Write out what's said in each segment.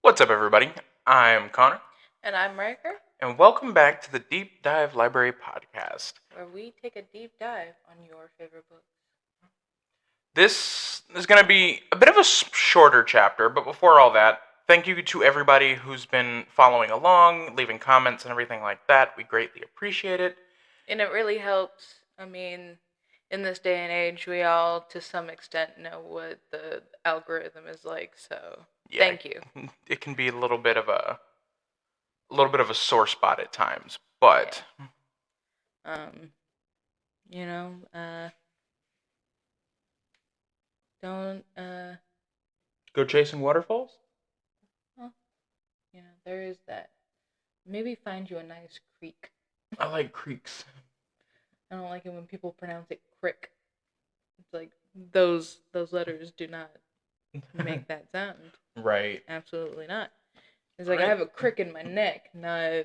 What's up, everybody? I'm Connor, And I'm Riker, and welcome back to the Deep Dive Library Podcast. where we take a deep dive on your favorite books. This is going to be a bit of a shorter chapter, but before all that, thank you to everybody who's been following along, leaving comments, and everything like that. We greatly appreciate it. And it really helps. I mean, in this day and age, we all, to some extent, know what the algorithm is like. So, Yeah, thank you. It can be a little bit of a sore spot at times, but Um, you know, don't go chasing waterfalls. well, there is that. Maybe find you a nice creek. I like creeks. I don't like it when people pronounce it crick. It's like those letters do not make that sound. Right. Absolutely not. It's like I have a crick in my neck, not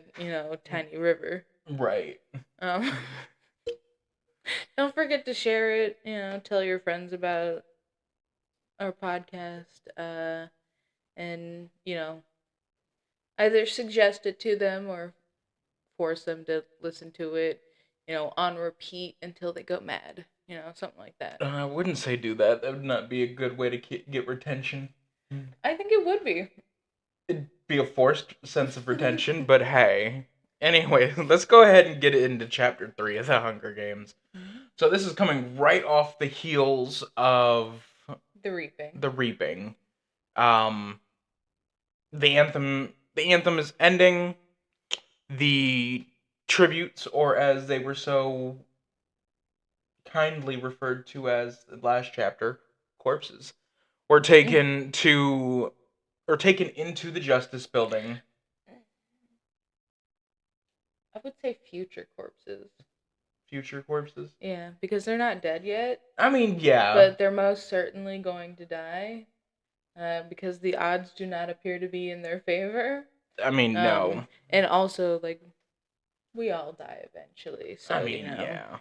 tiny river. Right. Um, don't forget to share it. Tell your friends about our podcast. And either suggest it to them or force them to listen to it. On repeat until they go mad. Something like that. I wouldn't say do that. That would not be a good way to get retention. I think it would be. It'd be a forced sense of retention, but hey. Anyway, let's go ahead and get into chapter 3 of the Hunger Games. Mm-hmm. So this is coming right off the heels of The Reaping. the Reaping. Um the anthem is ending. The tributes, or as they were so kindly referred to as the last chapter, corpses, were taken into the Justice Building. I would say future corpses. Future corpses? Yeah, because they're not dead yet. I mean, yeah. But they're most certainly going to die. Because the odds do not appear to be in their favor. I mean, no. And also, like, we all die eventually. So, I mean, yeah.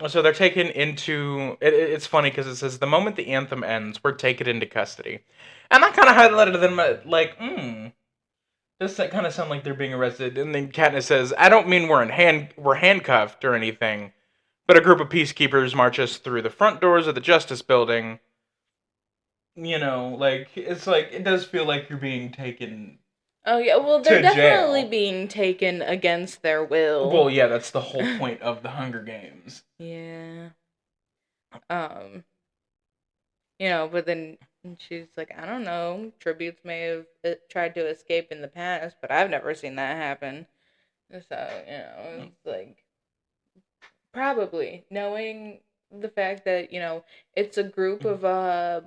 So they're taken into. It's funny because it says the moment the anthem ends, we're taken into custody, and that kind of highlighted them like, does that kind of sound like they're being arrested? And then Katniss says, "I don't mean we're handcuffed or anything, but a group of peacekeepers march us through the front doors of the Justice Building. It's like it does feel like you're being taken." Oh yeah, well they're definitely being taken against their will. Well, yeah, that's the whole point of the Hunger Games. Yeah. But then she's like, I don't know, tributes may have tried to escape in the past, but I've never seen that happen. So, it's like, probably, knowing the fact that, it's a group of,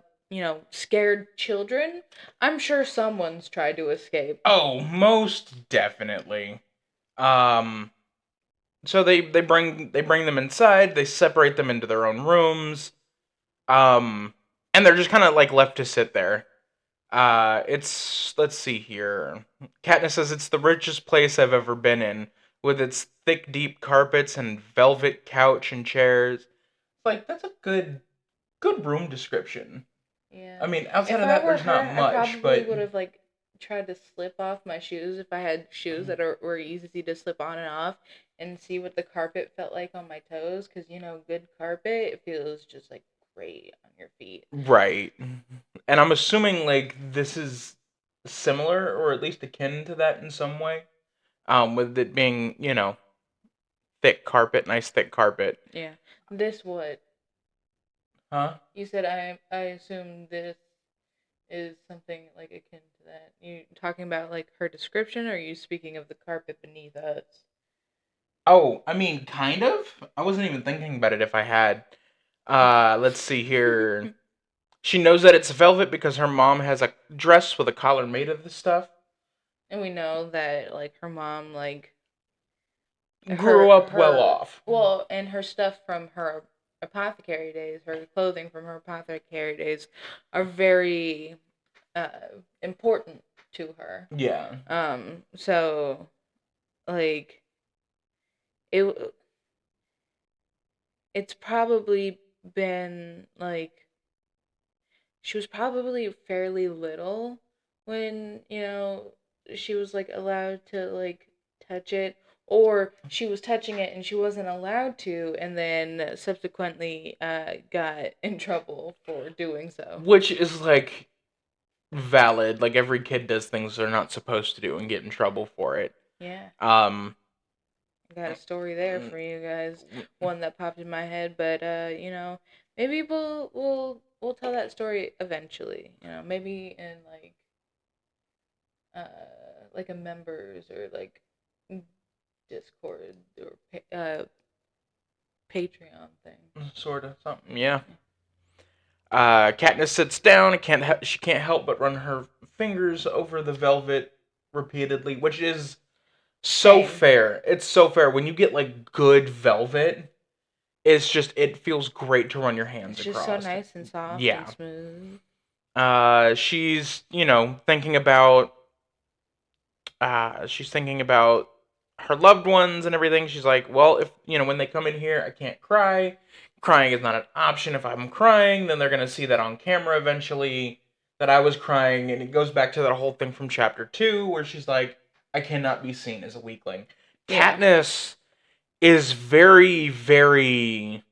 scared children, I'm sure someone's tried to escape. Oh, most definitely. So they bring them inside, they separate them into their own rooms. And they're just kind of like left to sit there. Let's see here. Katniss says it's the richest place I've ever been in, with its thick, deep carpets and velvet couch and chairs. Like that's a good room description. Yeah. I mean, outside of that, there's not much. I probably would have like tried to slip off my shoes if I had shoes that were easy to slip on and off, and see what the carpet felt like on my toes. Because good carpet, it feels just like great on your feet. Right. And I'm assuming like this is similar or at least akin to that in some way. With it being, thick carpet, nice thick carpet. Yeah. This what? Huh? You said I assume this is something like akin to that. You talking about like her description, or are you speaking of the carpet beneath us? Oh, I mean, kind of. I wasn't even thinking about it if I had. Let's see here. She knows that it's velvet because her mom has a dress with a collar made of this stuff. And we know that like her mom like grew up well off. Well, and her stuff from her apothecary days, her clothing from her apothecary days, are very important to her. Yeah. So, like, it's probably been like she was probably fairly little when, she was like allowed to like touch it, or she was touching it and she wasn't allowed to, and then subsequently got in trouble for doing so. Which is like valid. Like every kid does things they're not supposed to do and get in trouble for it. Yeah. Um, I got a story there for you guys. One that popped in my head, but maybe we'll tell that story eventually. Maybe in like a members or like Discord or Patreon thing. sort of something, yeah. Katniss sits down and she can't help but run her fingers over the velvet repeatedly, which is so Same. fair. It's so fair when you get like good velvet. It feels great to run your hands It's just so across. nice and soft and Yeah. smooth. She's thinking about she's thinking about her loved ones and everything. She's like, well, if when they come in here, I can't cry. Crying is not an option. If I'm crying, then they're gonna see that on camera eventually that I was crying, and it goes back to that whole thing from chapter 2 where she's like, I cannot be seen as a weakling. Yeah. Katniss is very, very,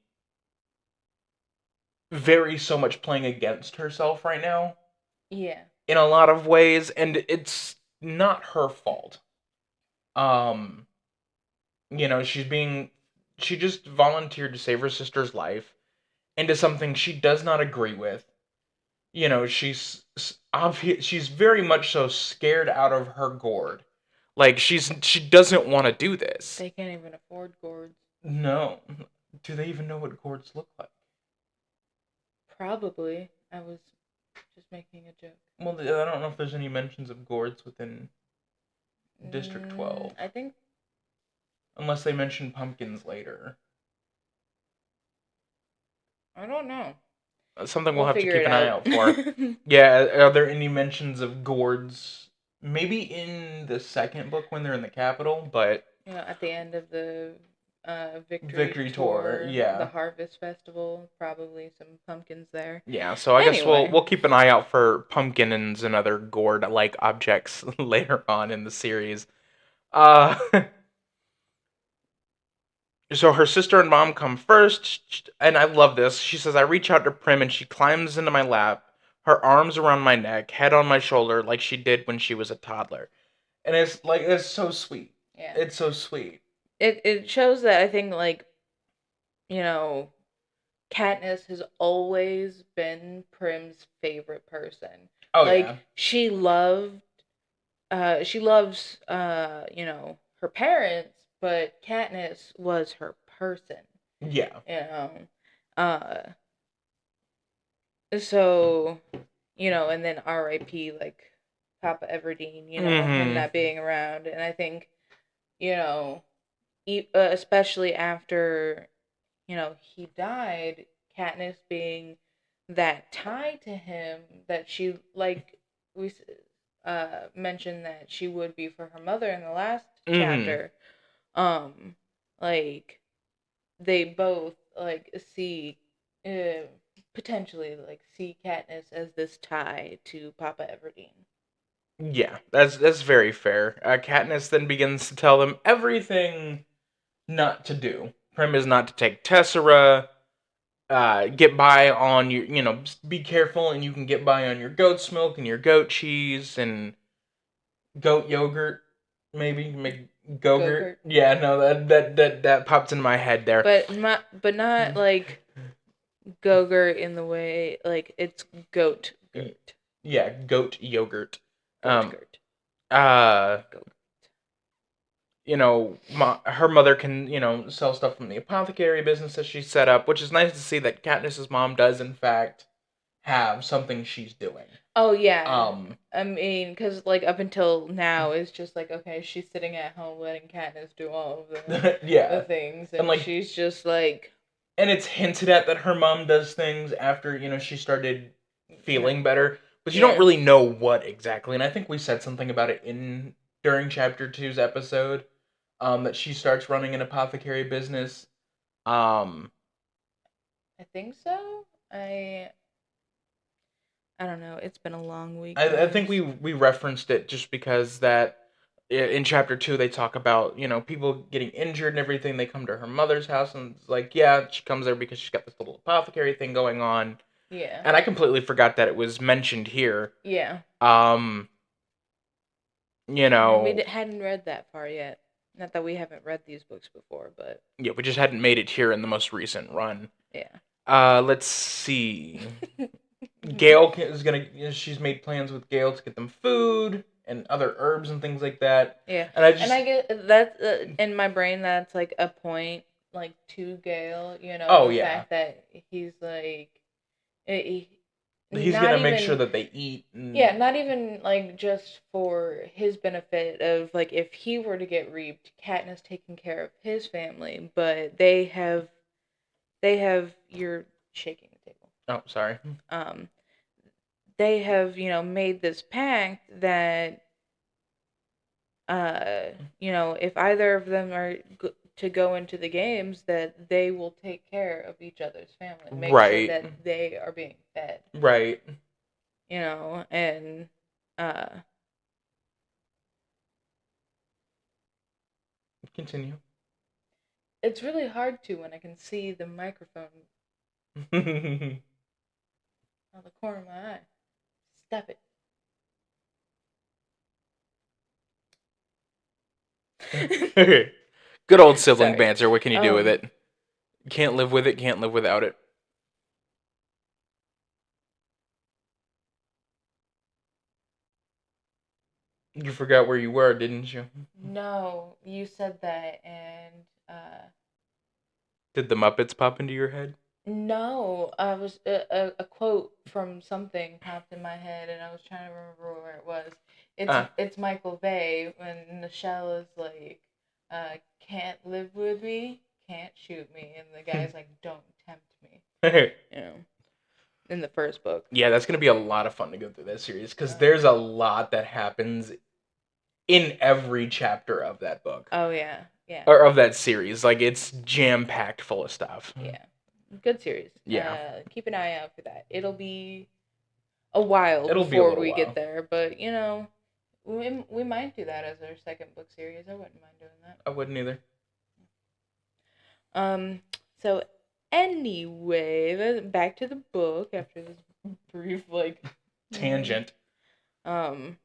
very so much playing against herself right now Yeah. in a lot of ways, and it's not her fault. Um, she just volunteered to save her sister's life into something she does not agree with. She's very much so scared out of her gourd. Like she doesn't want to do this. They can't even afford gourds. No. Do they even know what gourds look like? Probably. I was just making a joke. Well, I don't know if there's any mentions of gourds within District 12. I think. Unless they mention pumpkins later. I don't know. Something we'll We'll have to figure keep it an eye out. out for. Yeah, are there any mentions of gourds? Maybe in the second book when they're in the capital, but At the end of the victory Tour, tour, the yeah. Harvest Festival, probably some pumpkins there. Yeah, so I guess we'll Anyway. we'll keep an eye out for pumpkins and other gourd-like objects later on in the series. Uh So her sister and mom come first, and I love this. She says, I reach out to Prim and she climbs into my lap, her arms around my neck, head on my shoulder, like she did when she was a toddler. And it's so sweet. Yeah. It's so sweet. It shows that I think you know Katniss has always been Prim's favorite person. Oh Like yeah. she loves her parents, but Katniss was her person. Yeah. Uh so and then R.I.P. like Papa Everdeen, him Mm-hmm. not being around, and I think you know especially after he died, Katniss being that tie to him that she like we mentioned that she would be for her mother in the last Mm-hmm. chapter. Um, like they both like see uh, potentially like see Katniss as this tie to Papa Everdeen. Yeah, that's very fair. Katniss then begins to tell them everything not to do. Prim is not to take Tessera. Get by on your, be careful, and you can get by on your goat's milk and your goat cheese and goat yogurt, maybe make Gogurt. Gogurt. Yeah, no, that popped in my head there. But not like Gogurt in the way like it's goat gurt. Yeah, goat yogurt. Goat Um, gurt. uh, Goat. her mother can, sell stuff from the apothecary business that she set up, which is nice to see that Katniss's mom does in fact have something she's doing. Oh yeah. I mean, because like up until now, it's just like okay, she's sitting at home letting Katniss do all of the Yeah, things, and and she's just like, and it's hinted at that her mom does things after she started feeling better, but you don't really know what exactly. And I think we said something about it in during chapter 2's episode, that she starts running an apothecary business. Um, I think so. I don't know. It's been a long week, I think guys. we referenced it just because that in chapter 2 they talk about people getting injured and everything. They come to her mother's house and it's like, yeah, she comes there because she's got this little apothecary thing going on. Yeah. And I completely forgot that it was mentioned here. Yeah. Um, you And we know, hadn't read that far yet. Not that we haven't read these books before, but yeah, we just hadn't made it here in the most recent run. yeah. Let's see. Gail is gonna. She's made plans with Gail to get them food and other herbs and things like that. Yeah. And I And just. I get that in my brain. That's like a point, like to Gale. Oh The yeah. fact that he's like, he, He's not gonna make sure even. that they eat. Yeah, not even like just for his benefit of like if he were to get reaped, Katniss taking care of his family, but they have you're shaking the table. Oh, sorry. Um, they have made this pact that if either of them are to go into the games, that they will take care of each other's family, make sure Right. that they are being fed. Right. And uh Continue. it's really hard to when I can see the microphone on the corner of my eye. Stop it. Good old sibling Sorry. banter. What can you do with it? Can't live with it. Can't live without it. You forgot where you were, didn't you? No, you said that, and Did the Muppets pop into your head? no, I was a quote from something popped in my head, and I was trying to remember where it was. It's Michael Bay when Michelle is like, "Can't live with me, can't shoot me," and the guy's like, "Don't tempt me." You know, in the first book. Yeah, that's gonna be a lot of fun to go through that series because there's a lot that happens in every chapter of that book Oh yeah, yeah, or of that series. Like it's jam packed full of stuff. yeah. Good series. Yeah, Keep an eye out for that. It'll be a while it'll be a before little we get while. there, but we might do that as our second book series. I wouldn't mind doing that. I wouldn't either. Um. So anyway, back to the book after this brief Tangent. um.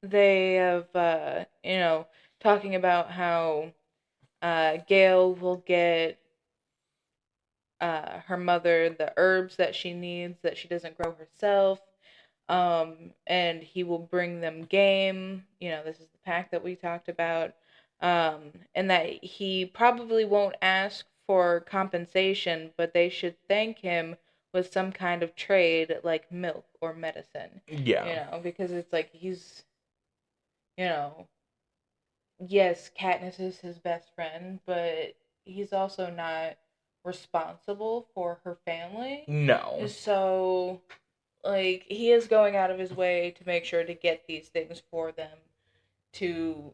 They have talking about how Gail will get her mother the herbs that she needs that she doesn't grow herself. And he will bring them game. This is the pact that we talked about. And that he probably won't ask for compensation, but they should thank him with some kind of trade like milk or medicine. Yeah. Because it's like he's, you know, yes, Katniss is his best friend, but he's also not responsible for her family. No. So, like, he is going out of his way to make sure to get these things for them to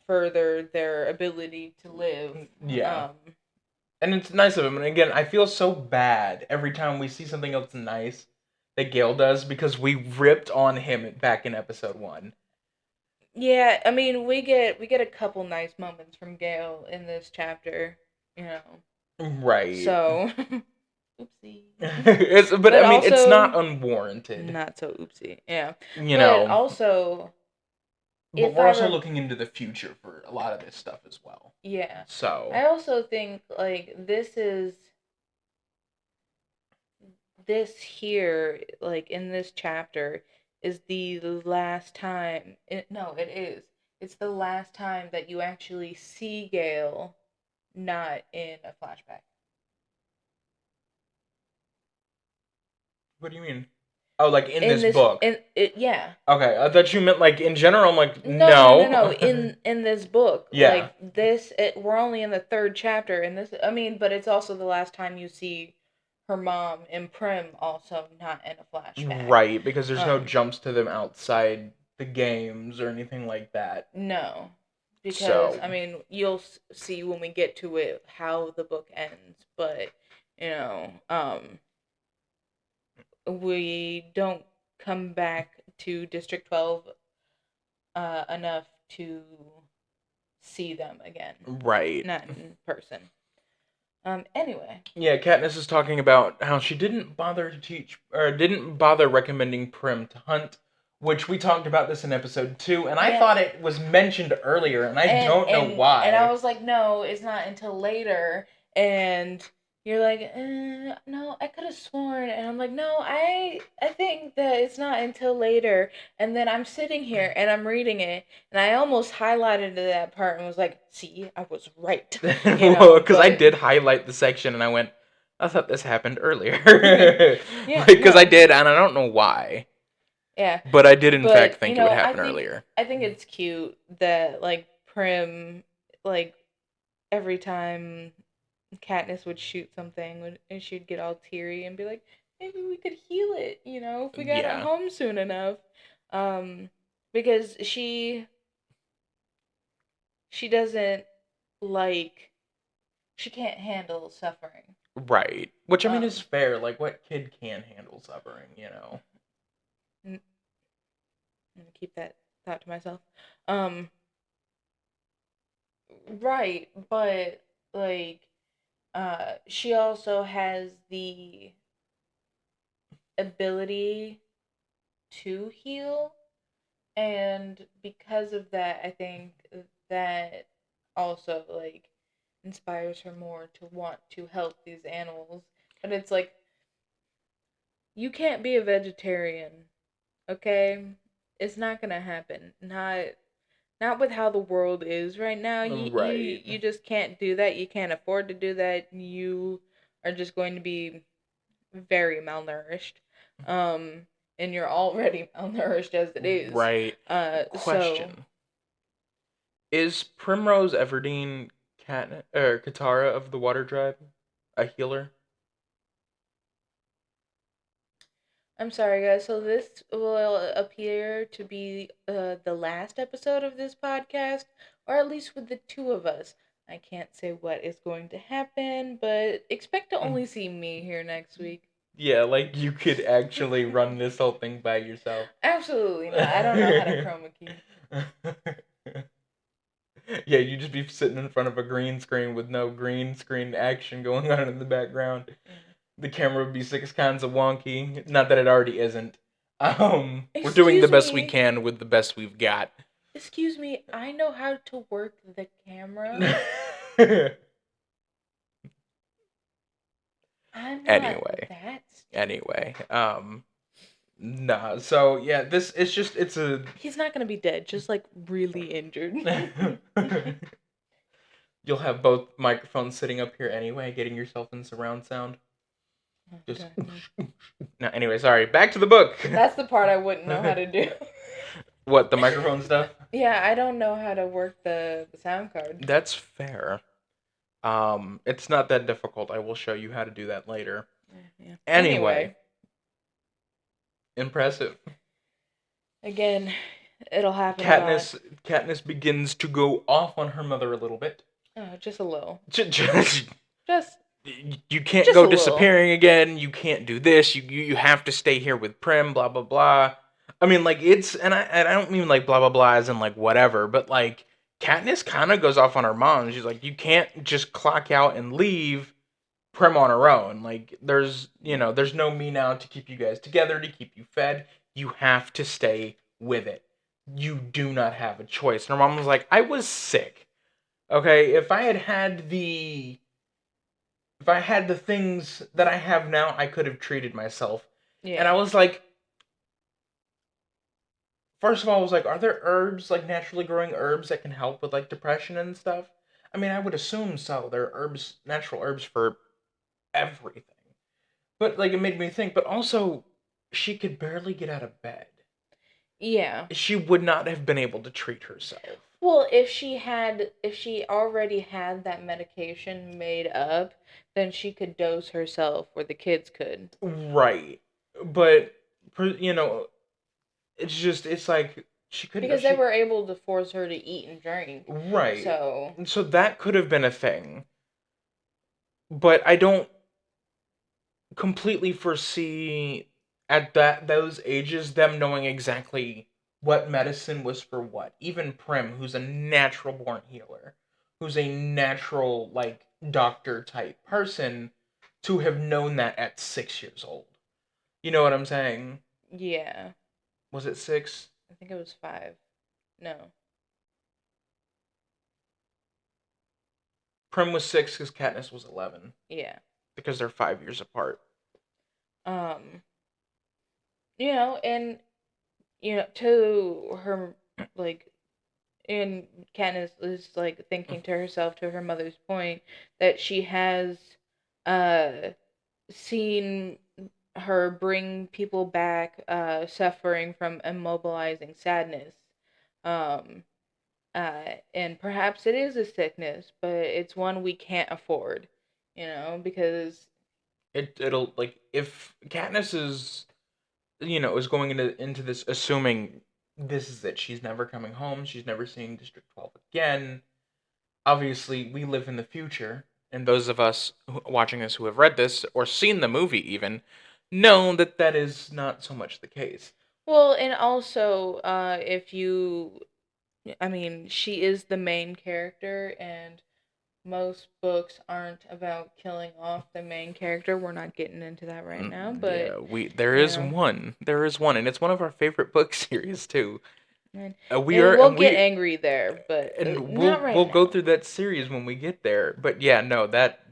further their ability to live. Yeah. And it's nice of him. And again, I feel so bad every time we see something else nice that Gale does because we ripped on him back in episode 1. Yeah, I mean, we get a couple nice moments from Gale in this chapter, you know. Right. So, oopsie. But I mean, it's not unwarranted. Not so oopsie. Yeah. You But know. also, But we're also looking into the future for a lot of this stuff as well. Yeah. So. I also think like this here, like in this chapter, is the last time. No, it is. It's the last time that you actually see Gale not in a flashback. What do you mean? Oh, like in this this book? Yeah. Okay, I thought you meant like in general. I'm like, No. In this book, Yeah. like we're only in the third chapter, and this. I mean, but it's also the last time you see her mom and Prim also not in a flashback. Right, because there's no jumps to them outside the games or anything like that. No, because I mean, you'll see when we get to it how the book ends, but you know, we don't come back to District 12 enough to see them again. Right. Not in person. Anyway. Yeah, Katniss is talking about how she didn't bother to teach, or didn't bother recommending Prim to hunt, which we talked about this in episode 2, and I thought it was mentioned earlier, and I don't know why. And I was like, no, it's not until later. And you're like, no, I could have sworn. And I'm like, no, I think that it's not until later. And then I'm sitting here and I'm reading it, and I almost highlighted that part and was like, see, I was right. Because I did highlight the section, and I went, I thought this happened earlier. Because I did, and I don't know why. Yeah. But I did, in fact, think it would happen earlier. I think it's cute that, like, Prim, like, every time Katniss would shoot something, and she'd get all teary and be like, maybe we could heal it, if we got it home soon enough. Because she doesn't, like, she can't handle suffering. Right. Which, I mean, is fair. Like, what kid can handle suffering, I'm gonna keep that thought to myself. Right, but, like, she also has the ability to heal, and because of that, I think that also, like, inspires her more to want to help these animals. But it's like, you can't be a vegetarian, okay? It's not gonna happen. Not with how the world is right now. You just can't do that. You can't afford to do that. You are just going to be very malnourished. And you're already malnourished as it is. Right. Question. Is Primrose Everdeen Katara of the Water Tribe a healer? I'm sorry, guys. So this will appear to be the last episode of this podcast, or at least with the two of us. I can't say what is going to happen, but expect to only see me here next week. Yeah, like you could actually run this whole thing by yourself. Absolutely not. I don't know how to chroma key. Yeah, you just be sitting in front of a green screen with no green screen action going on in the background. The camera would be 6 kinds of wonky. Not that it already isn't. We're doing the best we can with the best we've got. Excuse me, I know how to work the camera. I'm not Anyway, nah, so yeah, he's not gonna be dead, just like really injured. You'll have both microphones sitting up here anyway, getting yourself in surround sound. Just no, anyway, sorry. Back to the book. That's the part I wouldn't know how to do. What, the microphone stuff? Yeah, I don't know how to work the sound card. That's fair. It's not that difficult. I will show you how to do that later. Yeah. Anyway. Impressive. Again, it'll happen. Katniss begins to go off on her mother a little bit. Oh, just a little. Just. You can't go disappearing again. You can't do this. You have to stay here with Prim. Blah blah blah. I mean, like, it's, and I don't mean like blah blah blah as in like whatever, but like Katniss kind of goes off on her mom. She's like, you can't just clock out and leave Prim on her own. Like, there's no me now to keep you guys together, to keep you fed. You have to stay with it. You do not have a choice. And her mom was like, I was sick. Okay, if I had the things that I have now, I could have treated myself. Yeah. And I was like, first of all, I was like, are there herbs, like naturally growing herbs that can help with like depression and stuff? I mean, I would assume so. There are herbs, natural herbs for everything. But like, it made me think, but also she could barely get out of bed. Yeah. She would not have been able to treat herself. Well, if she already had that medication made up, then she could dose herself where the kids could. Right. But, it's like she couldn't. Because they were able to force her to eat and drink. Right. So that could have been a thing. But I don't completely foresee at those ages, them knowing exactly what medicine was for what. Even Prim, who's a natural born healer, who's a natural like doctor type person, to have known that at 6 years old. You know what I'm saying? Yeah. Was it 6? I think it was 5. No. Prim was 6 because Katniss was 11 Yeah. because they're 5 years apart. Um, and to her, like, and Katniss is like thinking to herself, to her mother's point, that she has uh seen her bring people back suffering from immobilizing sadness. Um and perhaps it is a sickness, but it's one we can't afford, because It'll like if Katniss is going into this assuming this is it. She's never coming home. She's never seeing District 12 again. Obviously, we live in the future, and those of us watching this who have read this or seen the movie even know that that is not so much the case. well, and also if you I mean, she is the main character, and most books aren't about killing off the main character. We're not getting into that right now, but Yeah, we there you is know, one. There is one, and it's one of our favorite book series too. and, We are and we'll and get we angry there, but and not we'll right go now. through that series when we get there. But yeah, no, that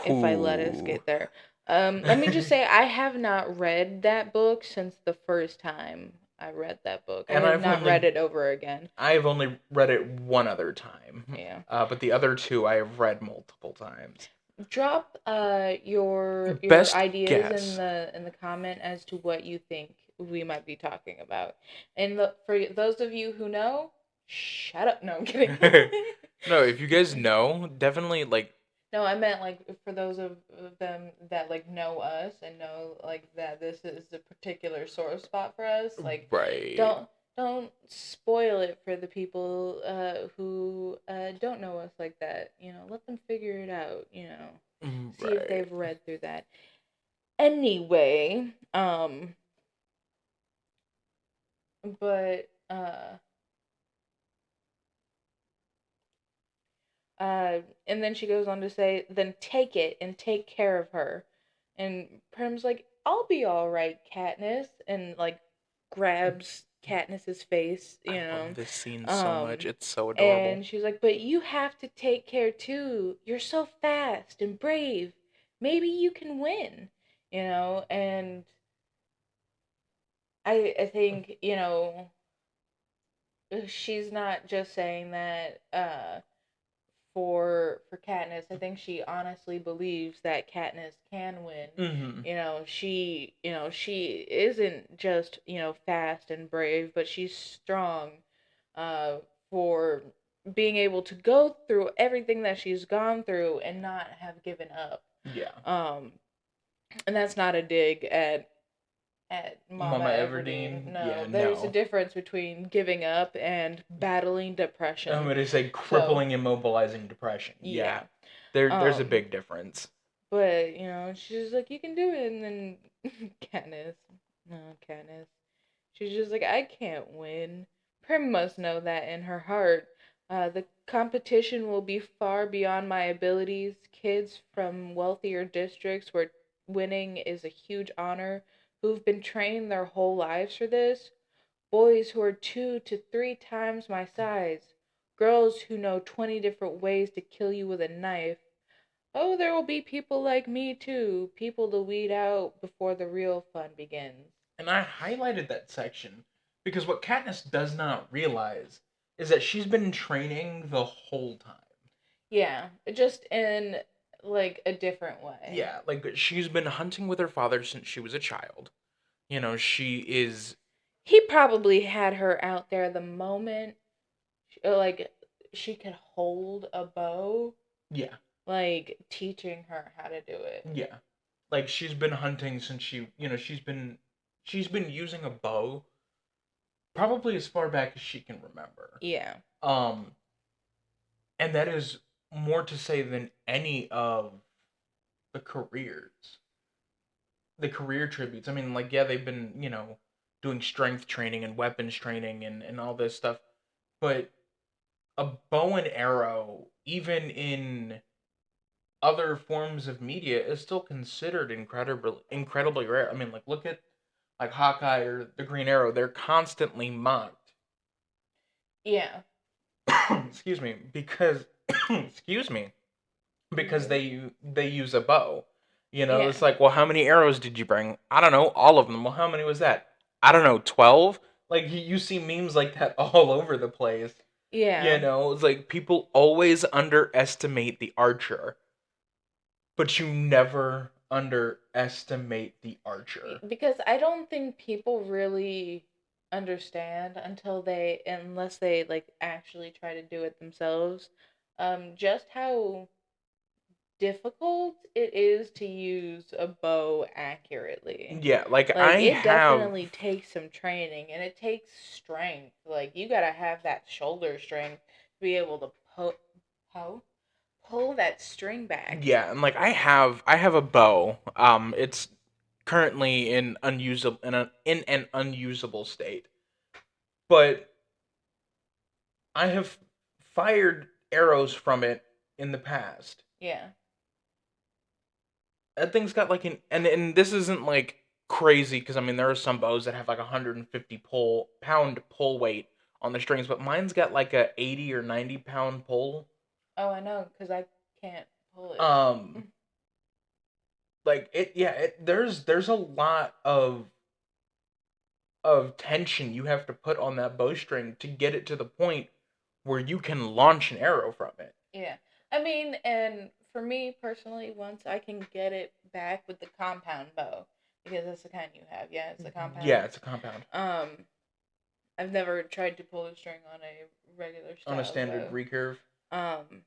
If I let us who get there, let me just say I have not read that book since the first time I read that book. I and have not read it over again. I've only read it one other time. Yeah. But the other two I have read multiple times. Drop your Best ideas in guess. the comment as to what you think we might be talking about. And for those of you who know, shut up. No, I'm kidding. No, if you guys know, definitely like No, I meant like for those of them that like know us and know like that this is a particular sore spot for us. Like, right, don't spoil it for the people who don't know us like that. Let them figure it out. See if right. they've read through that. Anyway, but and then she goes on to say, then take it and take care of her. And Prim's like, I'll be all right, Katniss, and like grabs Katniss's face, I love this scene so much. Um, It's so adorable. and she's like, but you have to take care too. You're so fast and brave. Maybe you can win, and I think, she's not just saying that for Katniss. I think she honestly believes that Katniss can win. Mm-hmm. She isn't just, fast and brave, but she's strong uh for being able to go through everything that she's gone through and not have given up. Yeah. And that's not a dig at Mama Mama Everdeen. Everdeen. No, Yeah, there's a no. difference between giving up and battling depression. It is a So, crippling, immobilizing depression. Yeah. yeah. There's a Um, big difference. but she's like, you can do it, and then Katniss, no, Katniss, she's just like, I can't win. Prim must know that in her heart. The competition will be far beyond my abilities. Kids from wealthier districts where winning is a huge honor, who've been trained their whole lives for this. Boys who are 2 to 3 times my size. Girls who know 20 different ways to kill you with a knife. Oh, there will be people like me too, people to weed out before the real fun begins. And I highlighted that section because what Katniss does not realize is that she's been training the whole time. Yeah, just in like a different way. Yeah, like she's been hunting with her father since she was a child. She is. He probably had her out there the moment like she could hold a bow, Yeah, like teaching her how to do it. yeah. Like she's been hunting since she's been using a bow probably as far back as she can remember. Yeah. Um, and that is more to say than any of the careers the career tributes. I mean, like, yeah, they've been, doing strength training and weapons training and all this stuff, but a bow and arrow, even in other forms of media, is still considered incredibly rare. I mean, like, look at like Hawkeye or the Green Arrow; they're constantly mocked. Yeah. Excuse me, because excuse me, You because good? they use a bow. Yeah. It's like, well, how many arrows did you bring? I don't know, all of them. Well, how many was that? I don't know, 12. Like you see memes like that all over the place. Yeah. It's like people always underestimate the archer, but you never underestimate the archer. Because I don't think people really understand unless they like actually try to do it themselves, just how difficult it is to use a bow accurately. Yeah, like Like I it have. definitely takes some training and it takes strength. Like you gotta have that shoulder strength to be able to pull, pull that string back. Yeah, and like I have a bow. It's currently in an unusable state. But I have fired arrows from it in the past. Yeah. That thing's got like and this isn't like crazy because I mean there are some bows that have like 150 pound pull weight on the strings, but mine's got like a 80 or 90 pound pull. Oh, I know, because I can't pull it. Um, like there's a lot of tension you have to put on that bowstring to get it to the point where you can launch an arrow from it. Yeah. I mean, and for me personally, once I can get it back with the compound bow, because that's the kind you have. Yeah, it's the Yeah, compound. it's a compound Um, I've never tried to pull a string on a regular on a style standard bow. recurve. Um,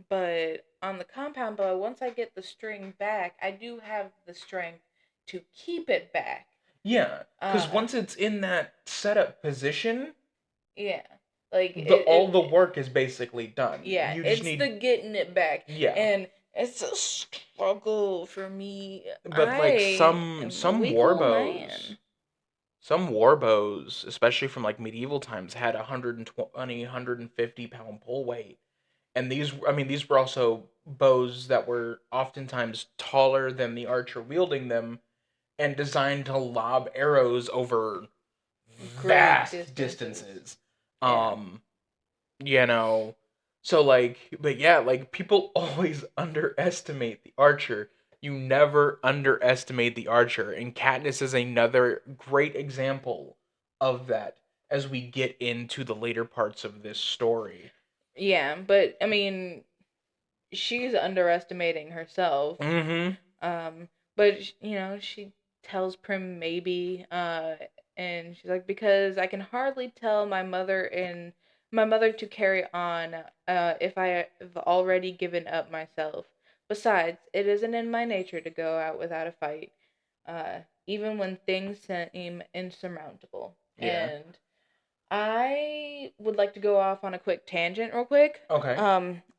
but on the compound bow, once I get the string back, I do have the strength to keep it back. Yeah, because Uh, once it's in that setup position, yeah. Like all the work is basically done. yeah, You just it's the need, getting it back, yeah. and it's a struggle for me. But like I some am a some weak old man. war bows, especially from like medieval times, had 120, 150 pound pull weight. And these were also bows that were oftentimes taller than the archer wielding them and designed to lob arrows over Great vast distances. distances. Yeah. Um, you know, so like, but yeah, like people always underestimate the archer. You never underestimate the archer, and Katniss is another great example of that as we get into the later parts of this story. Yeah, but I mean, she's underestimating herself. Mm-hmm. But she tells Prim maybe, and she's like, because I can hardly tell my mother to carry on, if I have already given up myself. Besides, it isn't in my nature to go out without a fight, even when things seem insurmountable. Yeah. And I would like to go off on a quick tangent, real quick. Okay.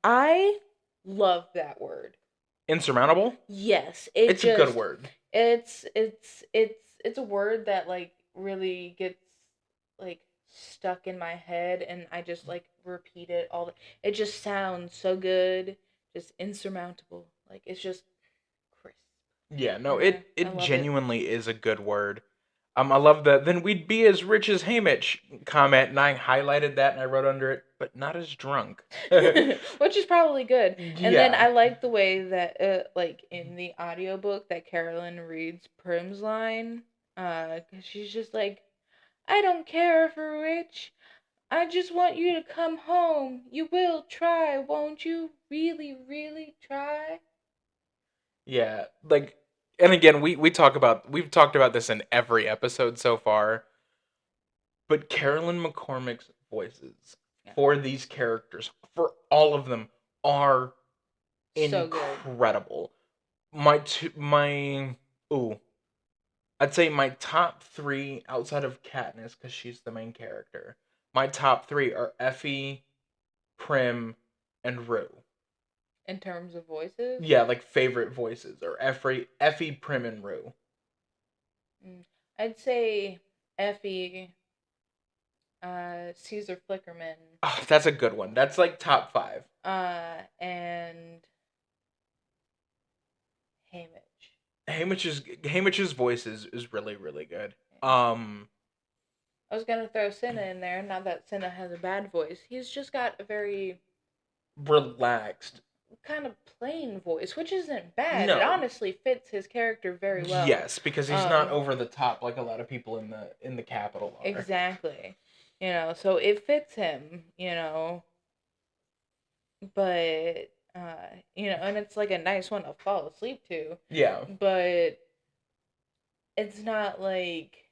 I love that word. Insurmountable? Yes, it It's a good just word. it's a word that like really gets like stuck in my head and I just like repeat it it just sounds so good, just insurmountable. Like it's just crisp. Yeah, no, And I it love it. genuinely is a good word. I love that. Then we'd be as rich as Haymitch comment, and I highlighted that and I wrote under it, but not as drunk. Which is probably good. And then Yeah. I like the way that like in the audiobook that Carolyn reads Prim's line, 'cause she's just like, I don't care if we're rich. I just want you to come home. You will try, won't you? Really, really try? Yeah. Like, and again, we've talked about this in every episode so far, but Carolyn McCormick's voices Yeah. for these characters, for all of them, are So good. incredible. My ooh, I'd say my top three outside of Katniss because she's the main character. My top three are Effie, Prim, and Rue. In terms of voices? Yeah, like favorite voices or Effie, Prim, and Rue. Mm. I'd say Effie, Caesar Flickerman, Oh, that's a good one. That's like top 5. and Hamish. Hamish's voice is really really good. Yeah. I was gonna throw Cinna in there. Not that Cinna has a bad voice. He's just got a very Relaxed. kind of plain voice, which isn't bad. It No. honestly fits his character very well. Yes, because he's not Um, over the top like a lot of people in the capital are. exactly. So it fits him. But and it's like a nice one to fall asleep to. Yeah. But it's not like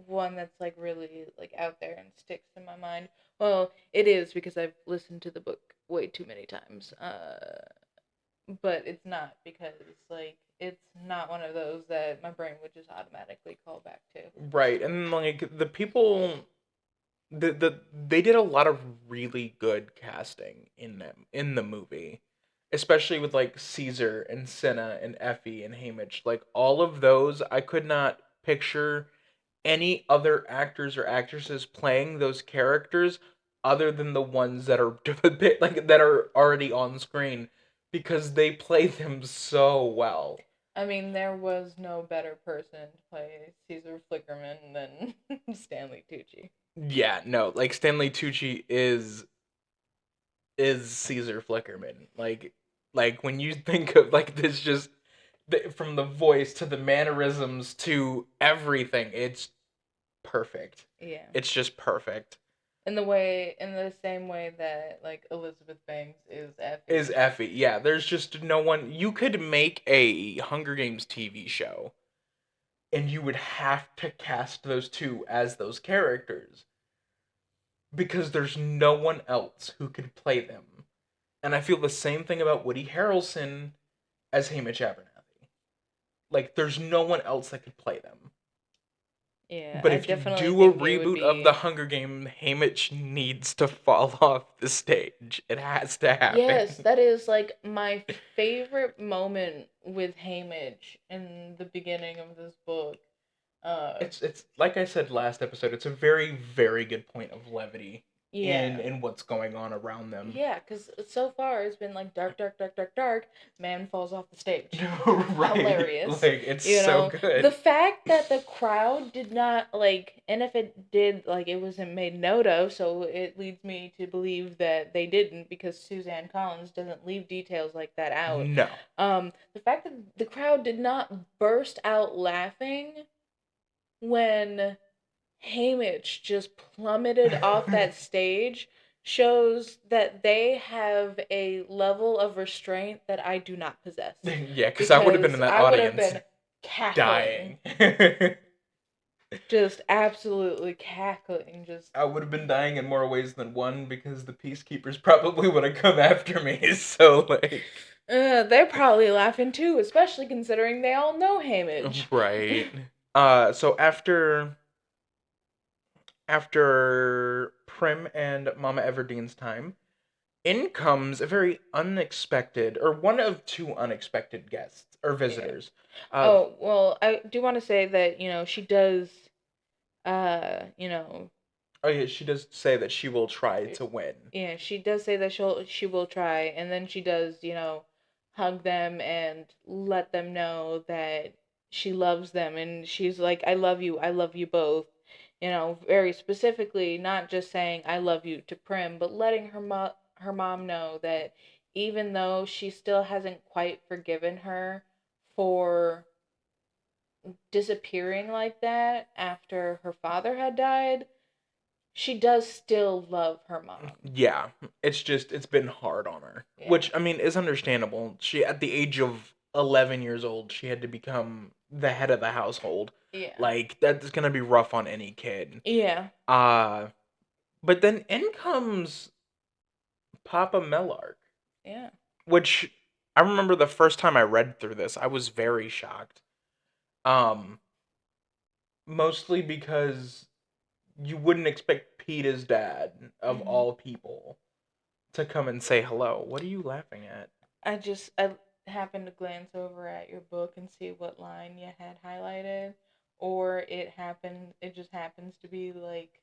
one that's like really like out there and sticks in my mind. Well, it is because I've listened to the book way too many times. But it's not because like it's not one of those that my brain would just automatically call back to. Right. And like the people they did a lot of really good casting in the movie. Especially with like Caesar and Senna and Effie and Hamish. Like all of those I could not picture any other actors or actresses playing those characters other than the ones that are like that are already on screen because they play them so well. I mean, there was no better person to play Caesar Flickerman than Stanley Tucci. Yeah, no, like Stanley Tucci is Caesar Flickerman. Like when you think of like this just from the voice to the mannerisms to everything, it's perfect. Yeah. It's just perfect. In the same way that like Elizabeth Banks is Is Effie. Effie. Yeah, there's just no one. You could make a Hunger Games TV show, and you would have to cast those two as those characters because there's no one else who could play them. And I feel the same thing about Woody Harrelson as Hamish Abernathy. Like, there's no one else that could play them. Yeah, But I if you definitely do a think it would reboot of the be. Hunger Game, Hamish needs to fall off the stage. It has to Yes, happen. that is like my favorite moment with Hamish in the beginning of this book. Uh, It's like I said last episode. It's a very very good point of levity yeah. in what's going on around them. Yeah, because so far it's been like dark, dark, dark, dark, dark. Man falls off the stage. Right, Hilarious. like it's so The good. fact that the crowd did not like, and if it did, like, it wasn't made note of, so it leads me to believe that they didn't because Suzanne Collins doesn't leave details like that out. No. The fact that the crowd did not burst out laughing when Hamish just plummeted off that stage shows that they have a level of restraint that I do not possess. Yeah, because I would have been Because in that I would have audience been cackling. dying. Just absolutely cackling. Just. I would have been dying in more ways than one because the peacekeepers probably would have come after me. So like, They're probably laughing too, especially considering they all know Hamish. right. So after Prim and Mama Everdene's time, in comes a very unexpected, or one of two unexpected guests or Yeah. visitors. Uh, Oh, well, I do want to say that, she does, uh, you know, oh yeah, she does say that she will try to win. yeah, she does say that she will try, and then she does, hug them and let them know that she loves them, and she's like, I love you both. Very specifically, not just saying I love you to Prim, but letting her mom know that even though she still hasn't quite forgiven her for disappearing like that after her father had died, she does still love her mom. Yeah, it's been hard on her, Yeah. which I mean is understandable. She at the age of 11 years old, she had to become the head of the household. Yeah. Like that's gonna be rough on any kid. Yeah. Uh but then in comes Papa Mellark, Yeah. which I remember the first time I read through this, I was very shocked. Um, Mostly because you wouldn't expect Peeta's dad, of Hmm. all people, to come and say hello. What are you laughing at? I happened to glance over at your book and see what line you had highlighted. or it just happens to be like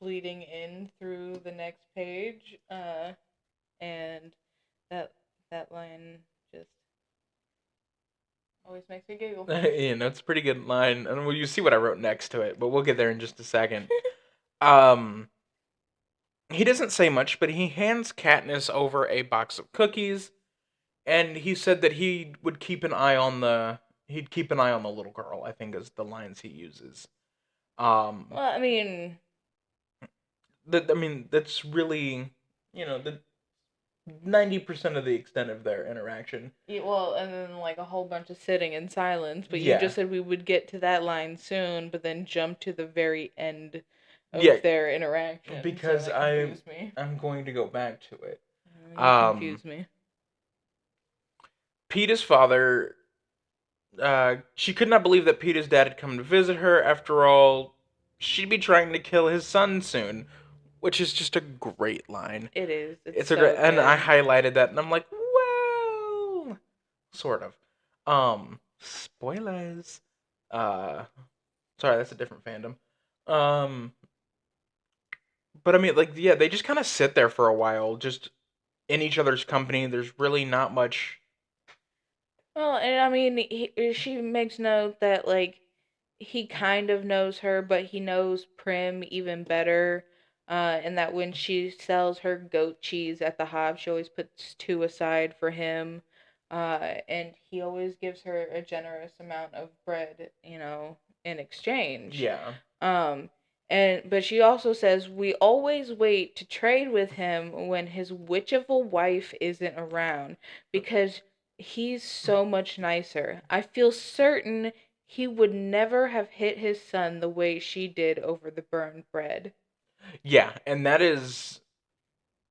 bleeding in through the next page. And that that line just always makes me giggle. It's a pretty good line, and well, you see what I wrote next to it, but we'll get there in just a second. Um, he doesn't say much, but he hands Katniss over a box of cookies, and he said that he'd keep an eye on the little girl. I think is the lines he uses. Um, Well, I mean, that's really, the 90% of the extent of their interaction. well, and then like a whole bunch of sitting in silence. But you Yeah, just said we would get to that line soon, but then jump to the very end yeah, of their interaction. So because that I confused me. I'm going to go back to it. You Um, confuse me. Peeta's father. She could not believe that Peeta's dad had come to visit her. After all, she'd be trying to kill his son soon, which is just a great line. It is. It's It's a great, so and I good. highlighted that, and I'm like, well, sort of. Spoilers. Uh, Sorry, that's a different fandom. Um, but I mean, like, yeah, they just kind of sit there for a while, just in each other's company. There's really not much. Well, and I mean, she makes note that like he kind of knows her, but he knows Prim even better. And that when she sells her goat cheese at the Hob, she always puts two aside for him. And he always gives her a generous amount of bread, in exchange. Yeah, Um, but she also says we always wait to trade with him when his witch of a wife isn't around because he's so much nicer. I feel certain he would never have hit his son the way she did over the burned bread. yeah, and that is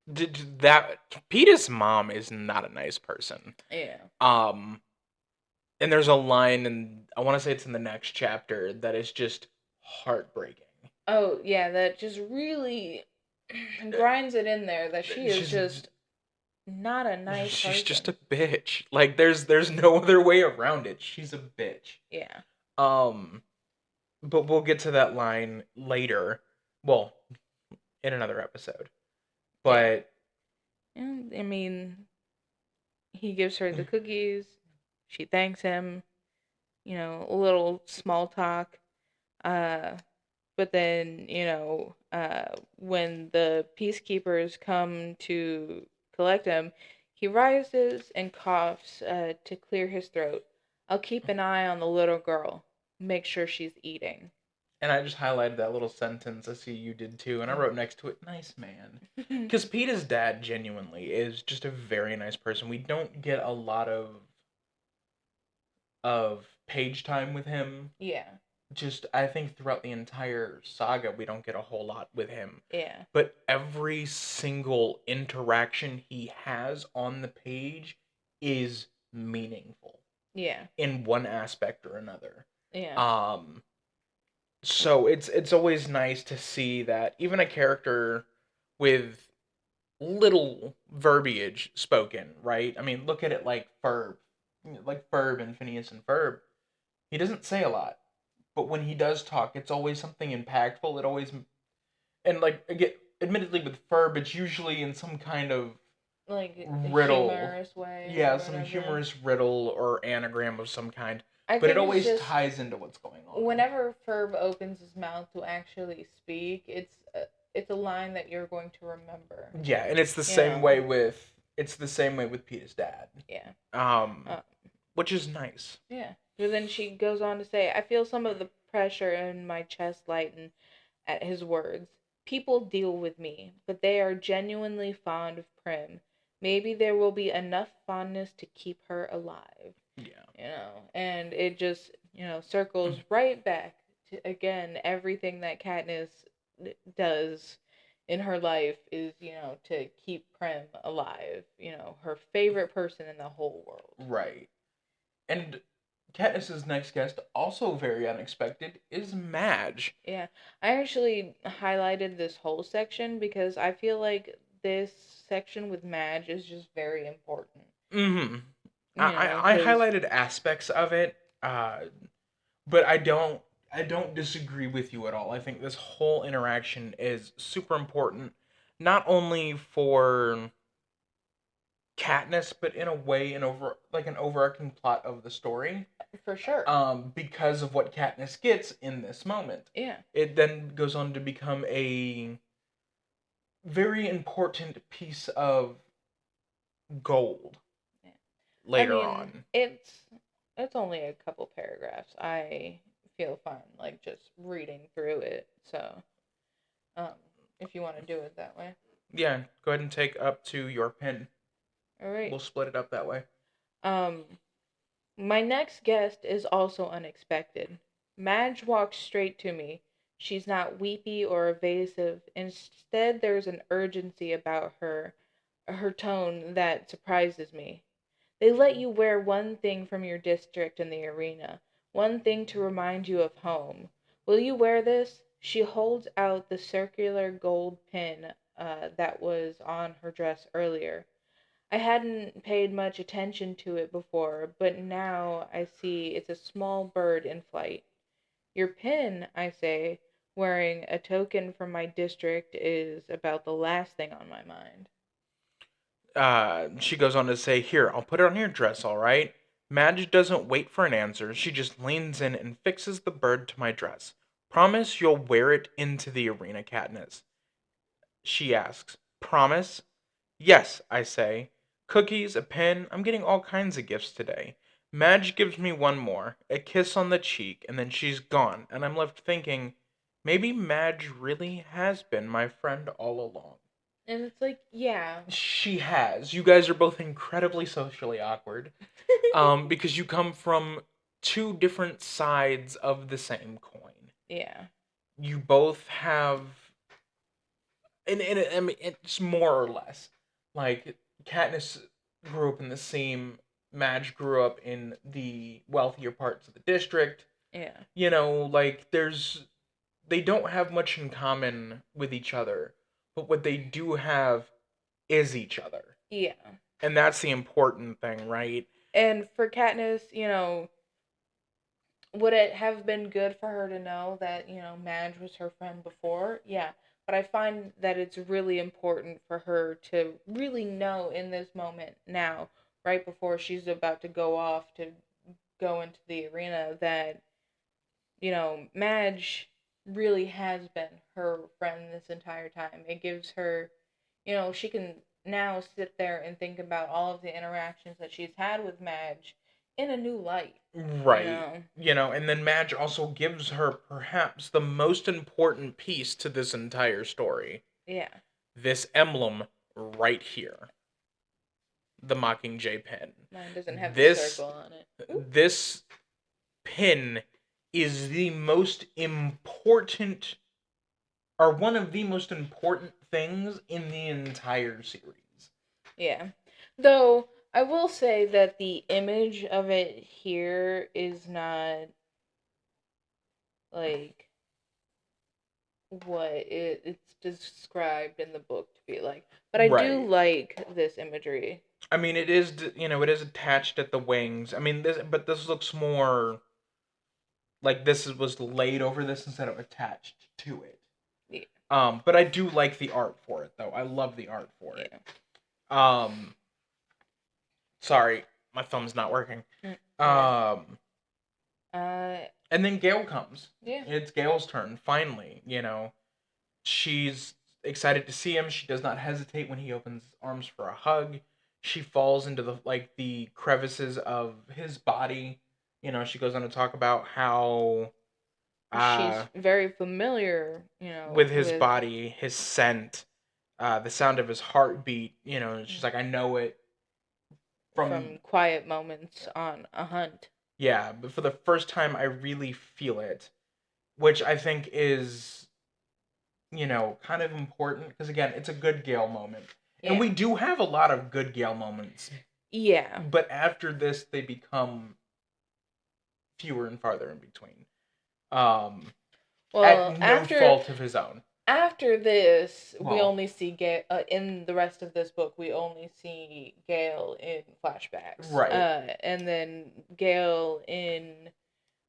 that. Peeta's mom is not a nice person. Yeah. Um, and there's a line, and I want to say it's in the next chapter that is just heartbreaking. Oh, yeah, that just really grinds it in there that she is She's just not a nice she's just a person. bitch. Like there's no other way around it. She's a bitch. Yeah. Um, but we'll get to that line later. Well, in another episode. Yeah. But And I mean, he gives her the cookies. She thanks him. A little small talk. Uh, but then, when the peacekeepers come to collect him, he rises and coughs to clear his throat. I'll keep an eye on the little girl. Make sure she's eating. and I just highlighted that little sentence. I see you did too, and I wrote next to it, "Nice man," because Peeta's dad genuinely is just a very nice person. We don't get a lot of page time with him. Yeah. Just I think throughout the entire saga, we don't get a whole lot with him. Yeah. But every single interaction he has on the page is meaningful Yeah. in one aspect or another. Yeah. Um, so it's always nice to see that even a character with little verbiage spoken, right? I mean, look at it like Ferb and Phineas and Ferb. He doesn't say a lot, but when he does talk, it's always something impactful. It always and like again, admittedly with Ferb, it's usually in some kind of Like a riddle. humorous way or Yeah, some whatever. humorous riddle or anagram of some kind. I But it think it's always just ties into what's going on. whenever Ferb opens his mouth to actually speak, it's a line that you're going to remember. Yeah, and You know. it's the same way with Peter's dad. Yeah. Um, Uh, which is nice. yeah. But then she goes on to say, I feel some of the pressure in my chest lighten at his words. People deal with me, but they are genuinely fond of Prim. Maybe there will be enough fondness to keep her alive. Yeah. And it just, circles right back to, again, everything that Katniss does in her life is, to keep Prim alive, her favorite person in the whole world. Right. And Katniss's next guest, also very unexpected, is Madge. Yeah, I actually highlighted this whole section because I feel like this section with Madge is just very important. Mm-hmm. You know, I because highlighted aspects of it. but I don't disagree with you at all. I think this whole interaction is super important, not only for Katniss, but in a way, an overarching plot of the story. For sure. Because of what Katniss gets in this moment. Yeah. It then goes on to become a very important piece of gold Yeah. I later mean, on. it's only a couple paragraphs. I feel fine like just reading through it. So, um, if you want to do it that way. Yeah, go ahead and take up to your pin. All right. We'll split it up that way. Um, my next guest is also unexpected. Madge walks straight to me. She's not weepy or evasive. Instead, there's an urgency about her tone that surprises me. They let you wear one thing from your district in the arena, one thing to remind you of home. Will you wear this? She holds out the circular gold pin that was on her dress earlier. I hadn't paid much attention to it before, but now I see it's a small bird in flight. Your pin, I say, wearing a token from my district is about the last thing on my mind. She goes on to say, "Here, I'll put it on your dress, all right?" Madge doesn't wait for an answer. She just leans in and fixes the bird to my dress. "Promise you'll wear it into the arena, Katniss?" She asks. "Promise?" "Yes," I say. "Cookies, a pen, I'm getting all kinds of gifts today." Madge gives me one more, a kiss on the cheek, and then she's gone, and I'm left thinking, maybe Madge really has been my friend all along. And it's like, yeah. She has. You guys are both incredibly socially awkward. Because you come from two different sides of the same coin. Yeah. You both have, I mean, it's more or less like Katniss grew up in the same. Madge grew up in the wealthier parts of the district. Yeah. Like they don't have much in common with each other, but what they do have is each other. Yeah. And that's the important thing, right? And for Katniss, would it have been good for her to know that, Madge was her friend before? Yeah. But I find that it's really important for her to really know in this moment now, right before she's about to go off to go into the arena, that, Madge really has been her friend this entire time. It gives her, she can now sit there and think about all of the interactions that she's had with Madge in a new light, you Right. know? And then Madge also gives her perhaps the most important piece to this entire story. Yeah. This emblem right here. The Mockingjay pin. Mine doesn't have the This circle on it. Ooh. this pin is the most important, or one of the most important things in the entire series. Yeah. Though I will say that the image of it here is not like what it's described in the book to be like. But I do Right. like this imagery. I mean, it is attached at the wings. I mean, this looks more like was laid over this instead of attached to it. Yeah. But I do like the art for it though. I love the art for it. Yeah. Um, sorry, my thumb's not working. Yeah. Um, Uh. and then Gale comes. Yeah. It's Gale's turn finally. She's excited to see him. She does not hesitate when he opens his arms for a hug. She falls into the crevices of his body. She goes on to talk about how She's very familiar, with his with body, his scent, the sound of his heartbeat. She's like, I know it from. from quiet moments on a hunt. Yeah, but for the first time, I really feel it, which I think is kind of important because again, it's a good Gale moment, and Yeah. we do have a lot of good Gale moments. Yeah. But after this, they become fewer and farther in between. Um, Well, at no fault of his own. after this, we Well, only see Gale in the rest of this book. We only see Gale in flashbacks, right. and then Gale in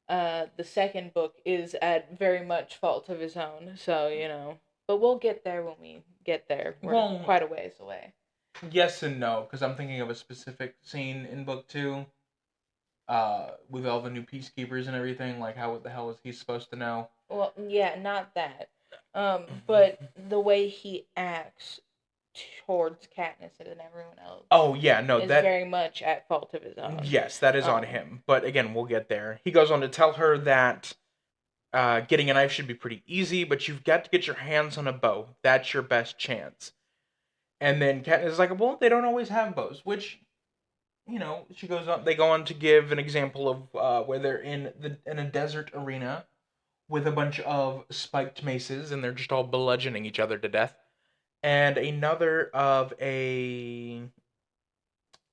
The second book is at very much fault of his own. So, but we'll get there when we get there. We're Well, quite a ways away. yes and no, because I'm thinking of a specific scene in book two. With all the new peacekeepers and everything, like how what the hell is he supposed to know? Well, yeah, not that. But the way he acts towards Katniss and everyone else Oh yeah, no, is that very much at fault of his own. yes, that is on Um, him. But again, we'll get there. He goes on to tell her that getting a knife should be pretty easy, but you've got to get your hands on a bow. That's your best chance. And then Katniss is like, well, they don't always have bows, which she goes on. They go on to give an example of where they're in a desert arena with a bunch of spiked maces, and they're just all bludgeoning each other to death. And another of a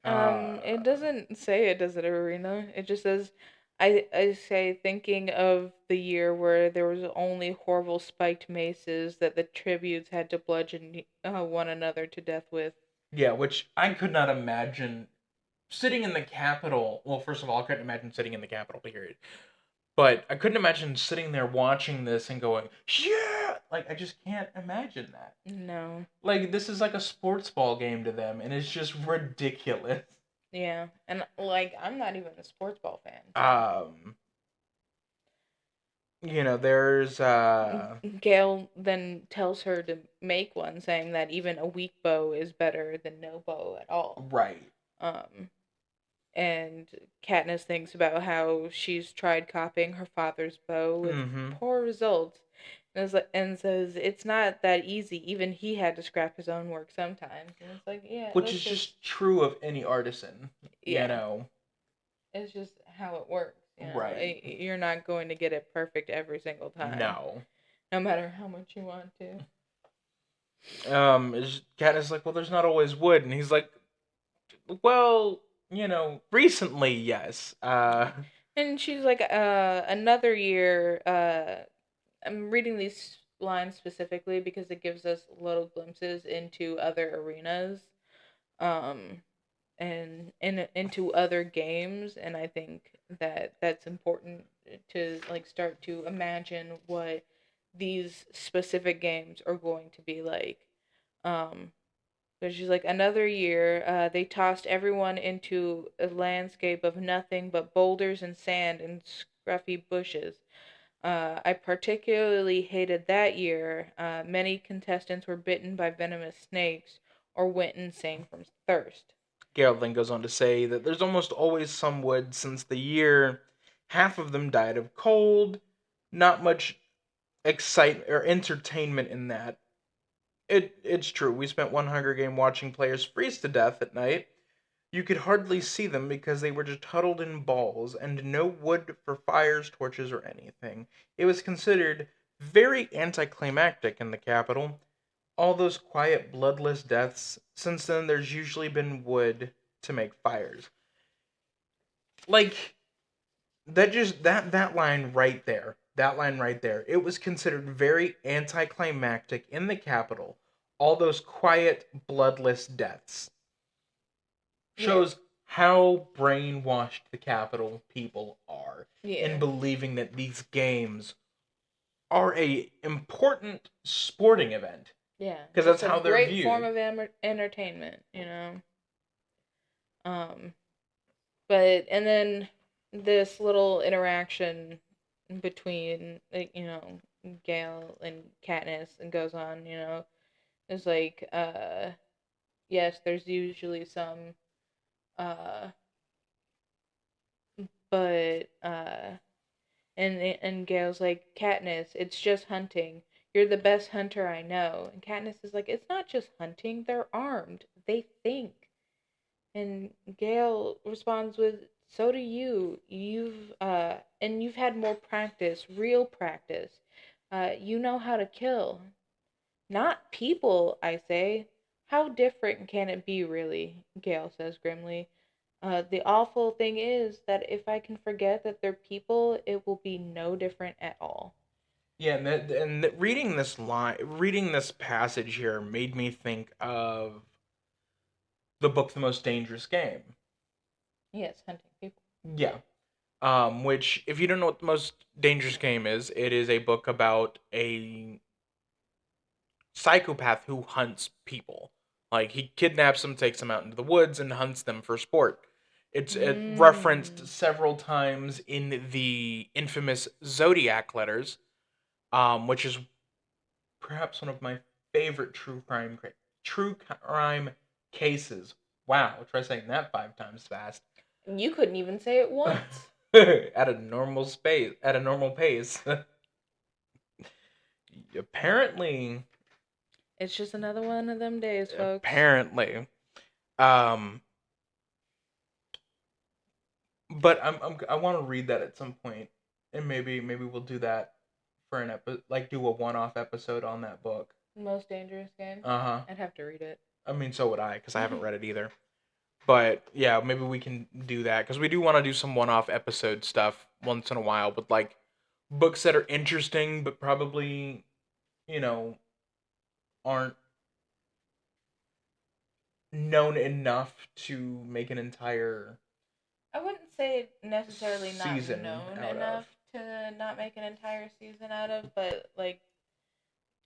it uh, doesn't say a desert arena. It just says, I say thinking of the year where there was only horrible spiked maces that the tributes had to bludgeon one another to death with. yeah, which I could not imagine sitting in the Capitol. Well, first of all, I couldn't imagine sitting in the Capitol. Period. But I couldn't imagine sitting there watching this and going, yeah! Like, I just can't imagine that. No. Like, this is like a sports ball game to them, and it's just ridiculous. Yeah, and like I'm not even a sports ball fan, so. Um, there's, Gail then tells her to make one, saying that even a weak bow is better than no bow at all. right. Um, and Katniss thinks about how she's tried copying her father's bow with Mm-hmm. poor results, and says it's not that easy. Even he had to scrap his own work sometimes. And it's like, yeah, Which that's is just just true of any artisan, you yeah, know. it's just how it works. Right. You're not going to get it perfect every single time, No. no matter how much you want to. Katniss like, well, there's not always wood, and he's like, well, recently, yes. And she's like, another year. I'm reading these lines specifically because it gives us little glimpses into other arenas, um, and into other games, and I think that that's important to like start to imagine what these specific games are going to be like. Um, but she's like, another year, they tossed everyone into a landscape of nothing but boulders and sand and scruffy bushes. I particularly hated that year. Many contestants were bitten by venomous snakes or went insane from thirst. Gerald then goes on to say that there's almost always some wood since the year half of them died of cold. Not much excitement or entertainment in that. It's true. We spent one Hunger Game watching players freeze to death at night. You could hardly see them because they were just huddled in balls and no wood for fires, torches, or anything. It was considered very anticlimactic in the capital. All those quiet, bloodless deaths. Since then, there's usually been wood to make fires. Like that line right there. That line right there. It was considered very anticlimactic in the capital. All those quiet, bloodless deaths Yeah, shows how brainwashed the capital people are in yeah, believing that these games are a important sporting event yeah. because It's that's a how they're great form viewed. of entertainment. Um, but and then this little interaction between Gale and Katniss and goes on. It's like yes, there's usually some uh but and Gale's like, Katniss, it's just hunting. You're the best hunter I know. And Katniss is like, it's not just hunting, they're armed. They think. And Gale responds with, so do you. You've had more practice, real practice. You know how to kill. Not people, I say. How different can it be, really? Gale says grimly. The awful thing is that if I can forget that they're people, it will be no different at all. Yeah, reading this passage here made me think of the book The Most Dangerous Game. Yes, hunting people. Yeah. Which, if you don't know what the most dangerous game is, it is a book about a psychopath who hunts people. Like, he kidnaps them, takes them out into the woods, and hunts them for sport. It referenced Mm. several times in the infamous Zodiac letters, which is perhaps one of my favorite true crime cases. Wow, try saying that 5 times fast. You couldn't even say it once. At a normal space, at a normal pace. apparently, It's just another one of them days, folks. apparently. Um, but I want to read that at some point, and maybe we'll do that for an episode, like do a one-off episode on that book. Most dangerous game. Uh-huh. I'd have to read it. I mean, so would I, because I haven't read it either. But yeah, maybe we can do that because we do want to do some one-off episode stuff once in a while with like books that are interesting, but probably you know aren't known enough to make an entire I wouldn't say necessarily not season known out enough of. to not make an entire season out of, but like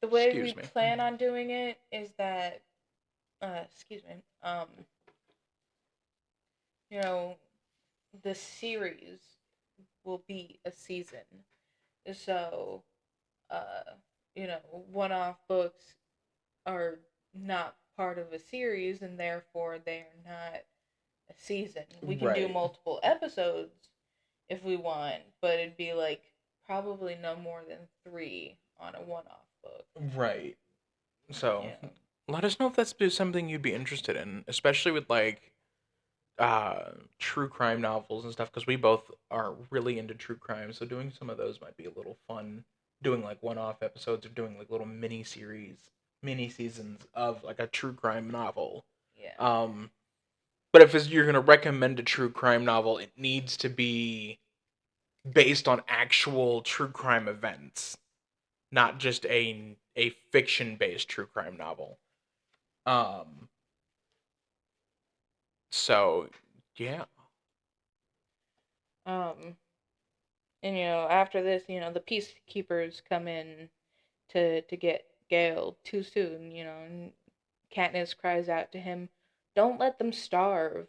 the way we Excuse me. plan on doing it is that excuse me, you know, the series will be a season. So, uh, one-off books are not part of a series and therefore they are not a season. We can do Right. multiple episodes if we want, but it'd be like probably no more than 3 on a one-off book. Right. So Yeah. let us know if that's something you'd be interested in, especially with like true crime novels and stuff, because we both are really into true crime. So doing some of those might be a little fun. Doing like one-off episodes or doing like little mini series, mini seasons of like a true crime novel. Yeah. But if you're gonna recommend a true crime novel, it needs to be based on actual true crime events, not just a fiction based true crime novel. Um. So yeah. Um and after this, the peacekeepers come in to get Gale too soon, and Katniss cries out to him, "Don't let them starve."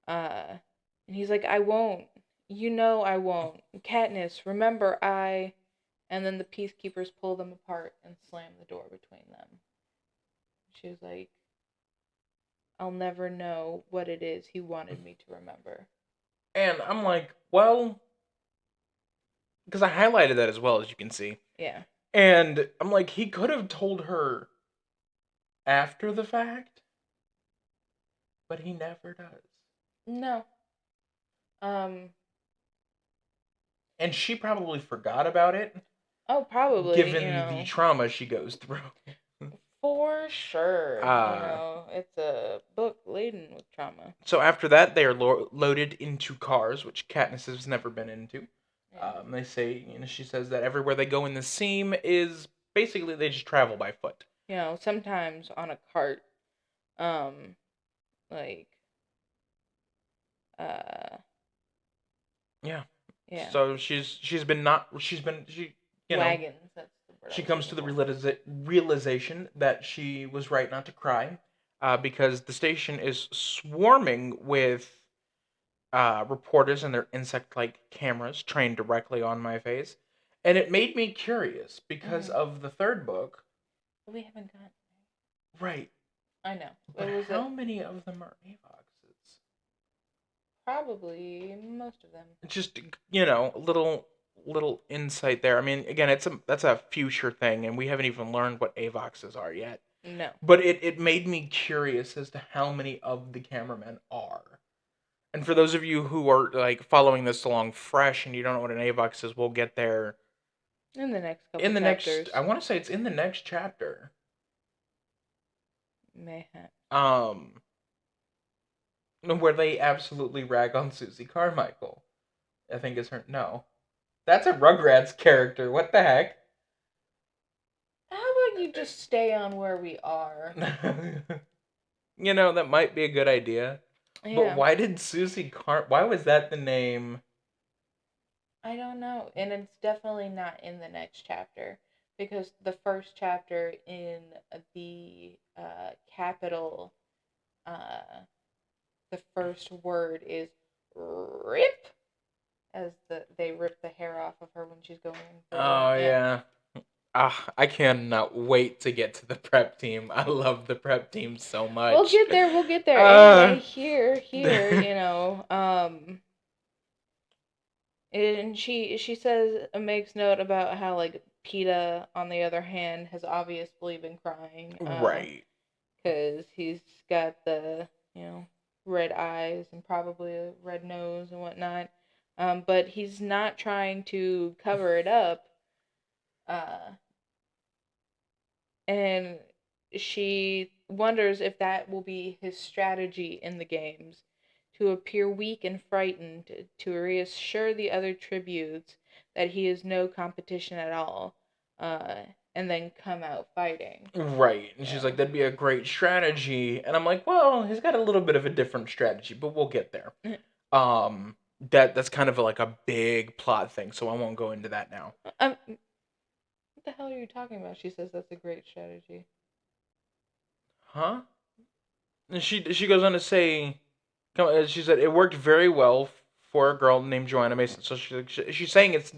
Uh, and he's like, "I won't. I won't. Katniss, remember I." And then the peacekeepers pull them apart and slam the door between them. She was like, "I'll never know what it is he wanted me to remember." And I'm like, well, because I highlighted that as well as you can see. Yeah. And I'm like, he could have told her after the fact, but he never does. No. Um. And she probably forgot about it, Oh, probably. given the trauma she goes through. For sure. Uh, It's a book laden with trauma. so after that, they are loaded into cars, which Katniss has never been into. Yeah. They say, she says that everywhere they go in the seam is basically they just travel by foot. Sometimes on a cart. Um, like, uh, Yeah. yeah. So she's been not she's been she you know Wagons, that's the word I she was comes to looking the for. realization that she was right not to cry, because the station is swarming with reporters and their insect-like cameras trained directly on my face, and it made me curious because Mm-hmm. of the third book. We haven't gotten Right. I know. But It was how many of them are Avoxes? probably most of them. Just little insight there. I mean, again, that's a future thing, and we haven't even learned what Avoxes are yet. No. But it made me curious as to how many of the cameramen are. And for those of you who are like following this along fresh and you don't know what an Avox is, we'll get there In the next couple in the next. chapters. I want to say it's in the next chapter. Mayhem. Where they absolutely rag on Susie Carmichael. I think is her. No, that's a Rugrats character. What the heck? How about you just stay on where we are? That might be a good idea. But Yeah. why did Susie Why was that the name I don't know, and it's definitely not in the next chapter because the first chapter in the capital, uh, the first word is rip, as they rip the hair off of her when she's going through. Oh Yeah, yeah. Ah, I cannot wait to get to the prep team. I love the prep team so we'll much. get there. We'll get there. Uh, Anyway, here, and she says makes note about how like PETA, on the other hand, has obviously been crying, right. because he's got the red eyes and probably a red nose and whatnot, but he's not trying to cover it up, uh, and she wonders if that will be his strategy in the games, to appear weak and frightened, to reassure the other tributes that he is no competition at all, uh, and then come out fighting. Right. And she's Yeah. like, that'd be a great strategy. And I'm like, well, he's got a little bit of a different strategy, but we'll get there. Um, that's kind of like a big plot thing, so I won't go into that now. What the hell are you talking about? She says that's a great strategy. Huh? And she goes on to say, she said it worked very well for a girl named Joanna Mason. So she's saying it's.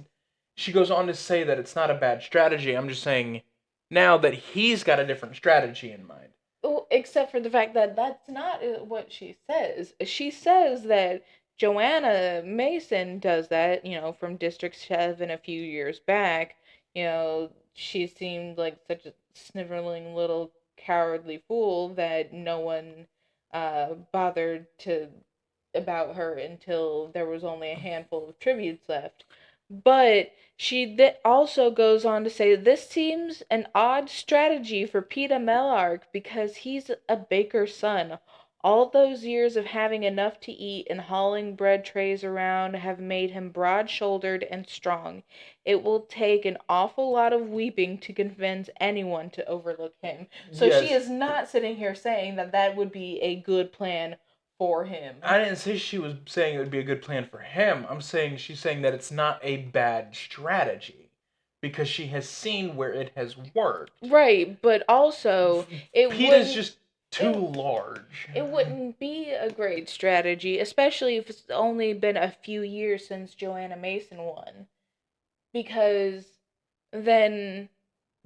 She goes on to say that it's not a bad strategy. I'm just saying now that he's got a different strategy in mind. Well, except for the fact that that's not what she says. She says that Joanna Mason does that, from District 7 a few years back. She seemed like such a sniveling little cowardly fool that no one bothered to about her until there was only a handful of tributes left. But she also goes on to say this seems an odd strategy for Peter Mellark because he's a baker's son. All those years of having enough to eat and hauling bread trays around have made him broad shouldered and strong. It will take an awful lot of weeping to convince anyone to overlook him. So she Yes. is not sitting here saying that that would be a good plan for him. I didn't say she was saying it would be a good plan for him. I'm saying she's saying that it's not a bad strategy because she has seen where it has worked. Right, but also it PETA's wouldn't just too it large. it wouldn't be a great strategy, especially if it's only been a few years since Joanna Mason won, because then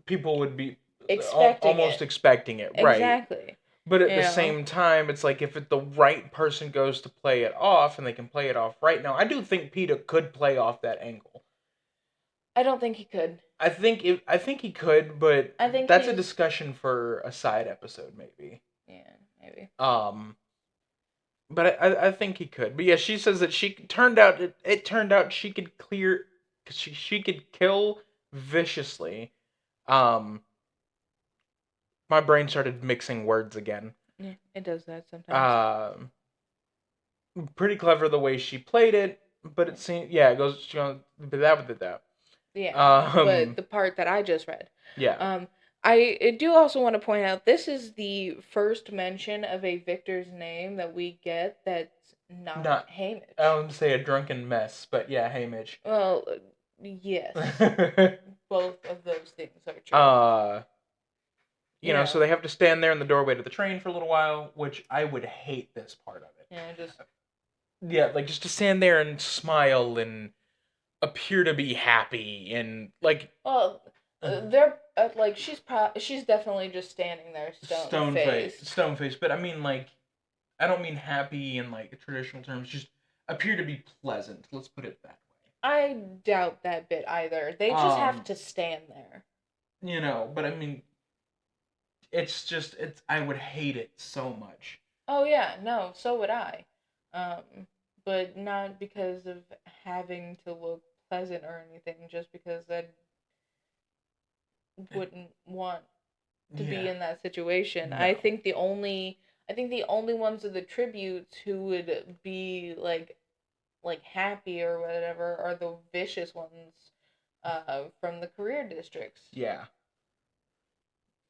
People would be expecting almost it. expecting it, right? Exactly. But at You the know, same time, it's like if the right person goes to play it off and they can play it off right now, I do think PETA could play off that angle. I don't think he could. I think he could, but I think that's a he's discussion for a side episode maybe. yeah, maybe. Um, but I think he could. But yeah, she says that she turned out it turned out she could clear she could kill viciously. Um, my brain started mixing words again. Yeah, it does that sometimes. Um, pretty clever the way she played it, but it seemed yeah, it goes she goes that. Yeah, but Um, the part that I just read. yeah, Um, I do also want to point out this is the first mention of a Victor's name that we get that's not not Hamish. I wouldn't say a drunken mess, but yeah, hey Mitch. Well, yes, both of those things are true. So they have to stand there in the doorway to the train for a little while, which I would hate this part of it. Yeah, just Yeah, like just to stand there and smile and appear to be happy and like well, they're like she's definitely just standing there stone faced. stone face. But I mean like I don't mean happy in like traditional terms. Just appear to be pleasant. Let's put it that I doubt that bit either. They way. just have to stand there. But I mean, it's I would hate it so much. Oh yeah, no, so would I. But not because of having to look pleasant or anything, just because I wouldn't want to be Yeah. in that situation. No. I think the only ones of the tributes who would be like happy or whatever are the vicious ones from the career districts. Yeah.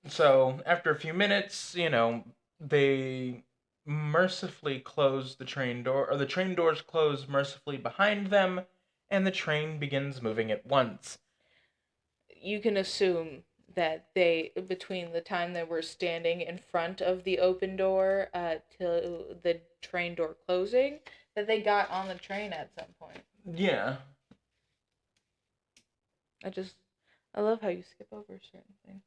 So after a few minutes, they mercifully close the train door, or the train doors close mercifully behind them, and the train begins moving at once. You can assume that they, between the time they were standing in front of the open door till the train door closing, that they got on the train at some point. Yeah. I love how you skip over certain things.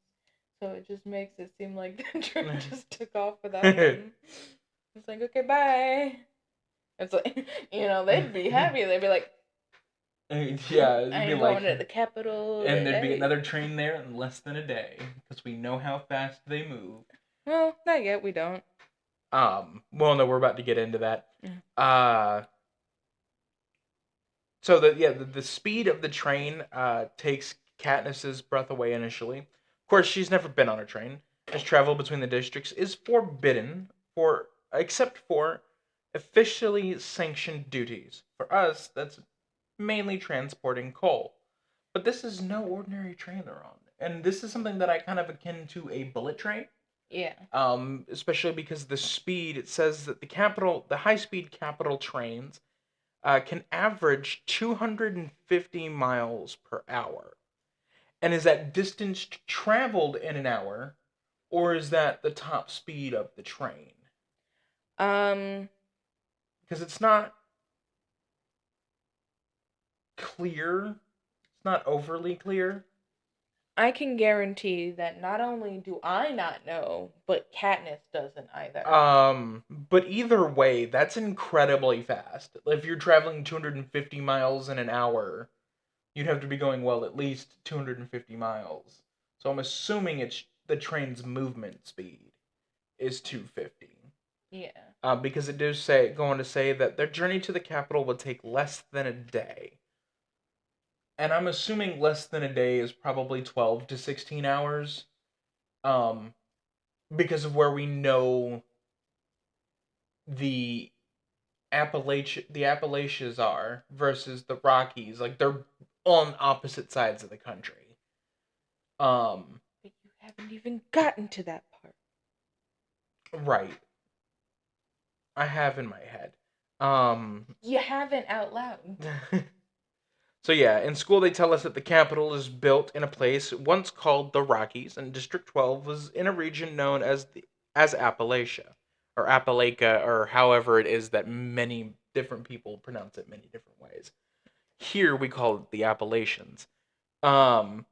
So it just makes it seem like the train just took off without them. It's like, okay, bye. It's like, they'd be happy. They'd be like, Yeah, I it'd be ain't like, going to the capital and there'd be today. another train there in less than a day because we know how fast they move. Well, not yet. We don't. Well, no, we're about to get into that. Yeah. So the speed of the train takes Katniss's breath away initially. Of course, she's never been on a train, as travel between the districts is forbidden for except for officially sanctioned duties. For us, that's mainly transporting coal. But this is no ordinary train they're on. And this is something that I kind of akin to a bullet train. Yeah. Especially because the speed, it says that the high speed capital trains can average 250 miles per hour. And is that distance traveled in an hour, or is that the top speed of the train? Um, Because it's not clear, it's not overly clear. I can guarantee that not only do I not know, but Katniss doesn't either. But either way, that's incredibly fast. If you're traveling 250 miles in an hour, you'd have to be going, well, at least 250 miles. So I'm assuming it's the train's movement speed is 250. Yeah. Because it does go on to say that their journey to the capital would take less than a day. And I'm assuming less than a day is probably 12 to 16 hours. Um, because of where we know the Appalachians are versus the Rockies. Like, they're on opposite sides of the country. But you haven't even gotten to that part. Right. I have in my head. You haven't out loud. So yeah, in school they tell us that the capital is built in a place once called the Rockies, and District 12 was in a region known as Appalachia, or Appalachia, or however it is that many different people pronounce it many different ways. Here we call it the Appalachians. Um,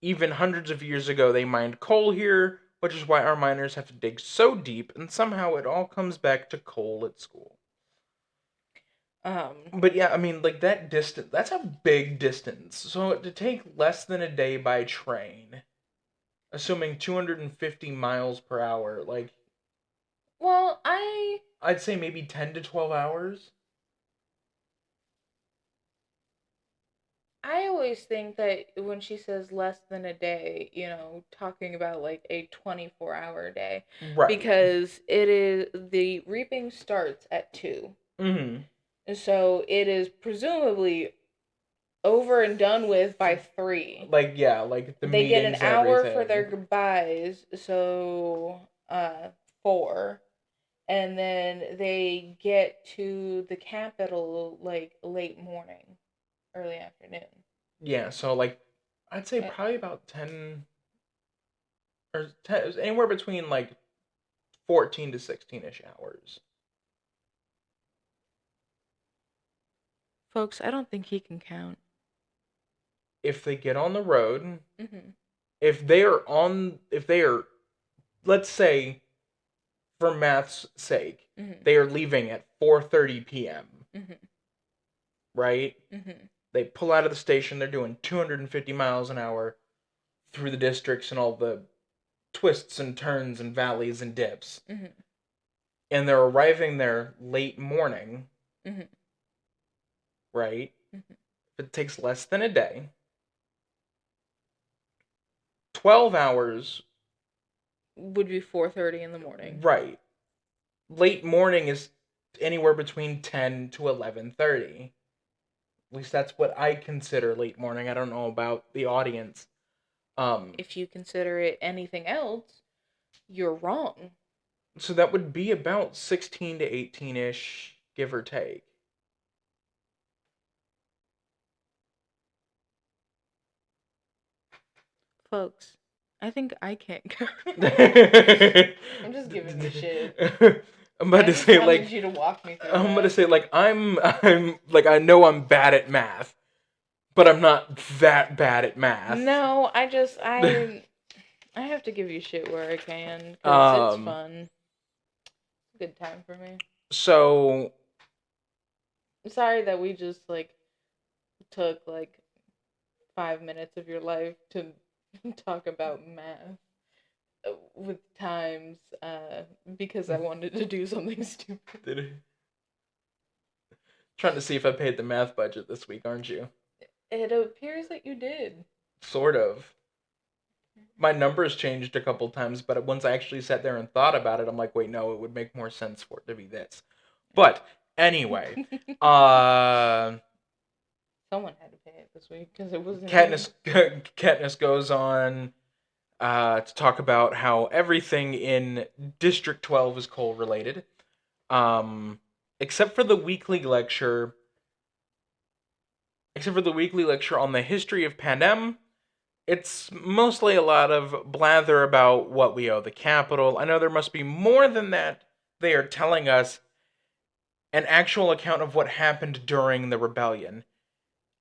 Even hundreds of years ago they mined coal here, which is why our miners have to dig so deep, and somehow it all comes back to coal at school. Um, But yeah, I mean, like that distance, that's a big distance. So to take less than a day by train, assuming 250 miles per hour, like well, I'd say maybe 10 to 12 hours. I always think that when she says less than a day, talking about like a 24-hour day, Right. because the reaping starts at 2. Mhm. And so it is presumably over and done with by 3. Like yeah, like the They get an meetings and hour for their everything. goodbyes, so 4. And then they get to the capital like late morning, early afternoon. Yeah, so like I'd say Uh, probably about 10 or 10, anywhere between like 14 to 16ish hours. Folks, I don't think he can count. If they get on the road, Mm-hmm. if they are, let's say, for math's sake, Mm-hmm. they are leaving at 4:30 p.m., Mm-hmm. right? Mm-hmm. They pull out of the station, they're doing 250 miles an hour through the districts and all the twists and turns and valleys and dips. Mm-hmm. And they're arriving there late morning, Mm-hmm. right? Mm-hmm. If it takes less than a day, 12 hours, Would be 4:30 in the morning. right? Late morning is anywhere between 10 to 11:30. At least that's what I consider late morning. I don't know about the audience. If you consider it anything else, you're wrong. So that would be about 16 to 18ish, give or take. folks, I think I can't go. I'm just giving you shit. I'm about I to just say wanted like you to walk me through I'm gonna that. say like I'm like I know I'm bad at math, but I'm not that bad at math. No, I have to give you shit where I can because it's um fun. Good time for me. so I'm sorry that we just like took like 5 minutes of your life to talk about math with times because I wanted to do something stupid. trying to see if I paid the math budget this week, aren't you? It appears that you did. Sort of. My numbers changed a couple times, but once I actually sat there and thought about it, I'm like, wait, no, it would make more sense for it to be this. But anyway, uh, Someone had to pay it this week because it wasn't me. Katniss goes on to talk about how everything in District 12 is coal related, um, except for the weekly lecture. Except for the weekly lecture on the history of Panem, it's mostly a lot of blather about what we owe the capital. I know there must be more than that. They are telling us an actual account of what happened during the rebellion.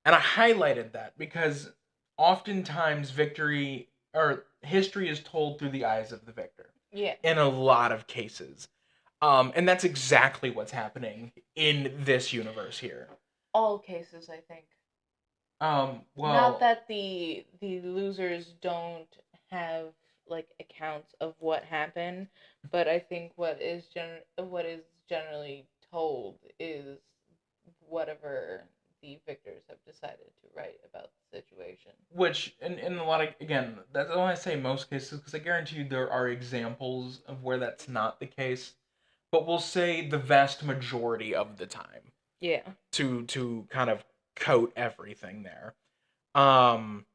And I highlighted that because oftentimes victory or history is told through the eyes of the victor. Yeah. In a lot of cases. And that's exactly what's happening in this universe here. All cases, I think. Well, not that the losers don't have like accounts of what happened, but I think what is generally told is whatever the victors have decided to write about the situation. which in a lot of, again, that's why I say most cases, because I guarantee you there are examples of where that's not the case, but we'll say the vast majority of the time Yeah. to kind of coat everything there. Um,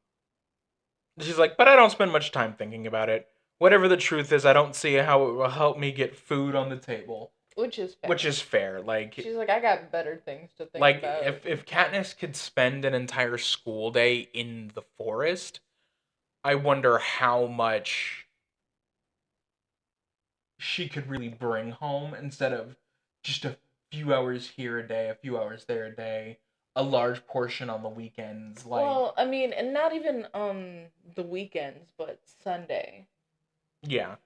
she's like, but I don't spend much time thinking about it. Whatever the truth is, I don't see how it will help me get food on the table. Which is fair. Which is fair. Like, she's like, I got better things to think like about. if Katniss could spend an entire school day in the forest, I wonder how much she could really bring home instead of just a few hours here a day, a few hours there a day, a large portion on the weekends. Like, well, I mean, and not even the weekends, but Sunday. yeah.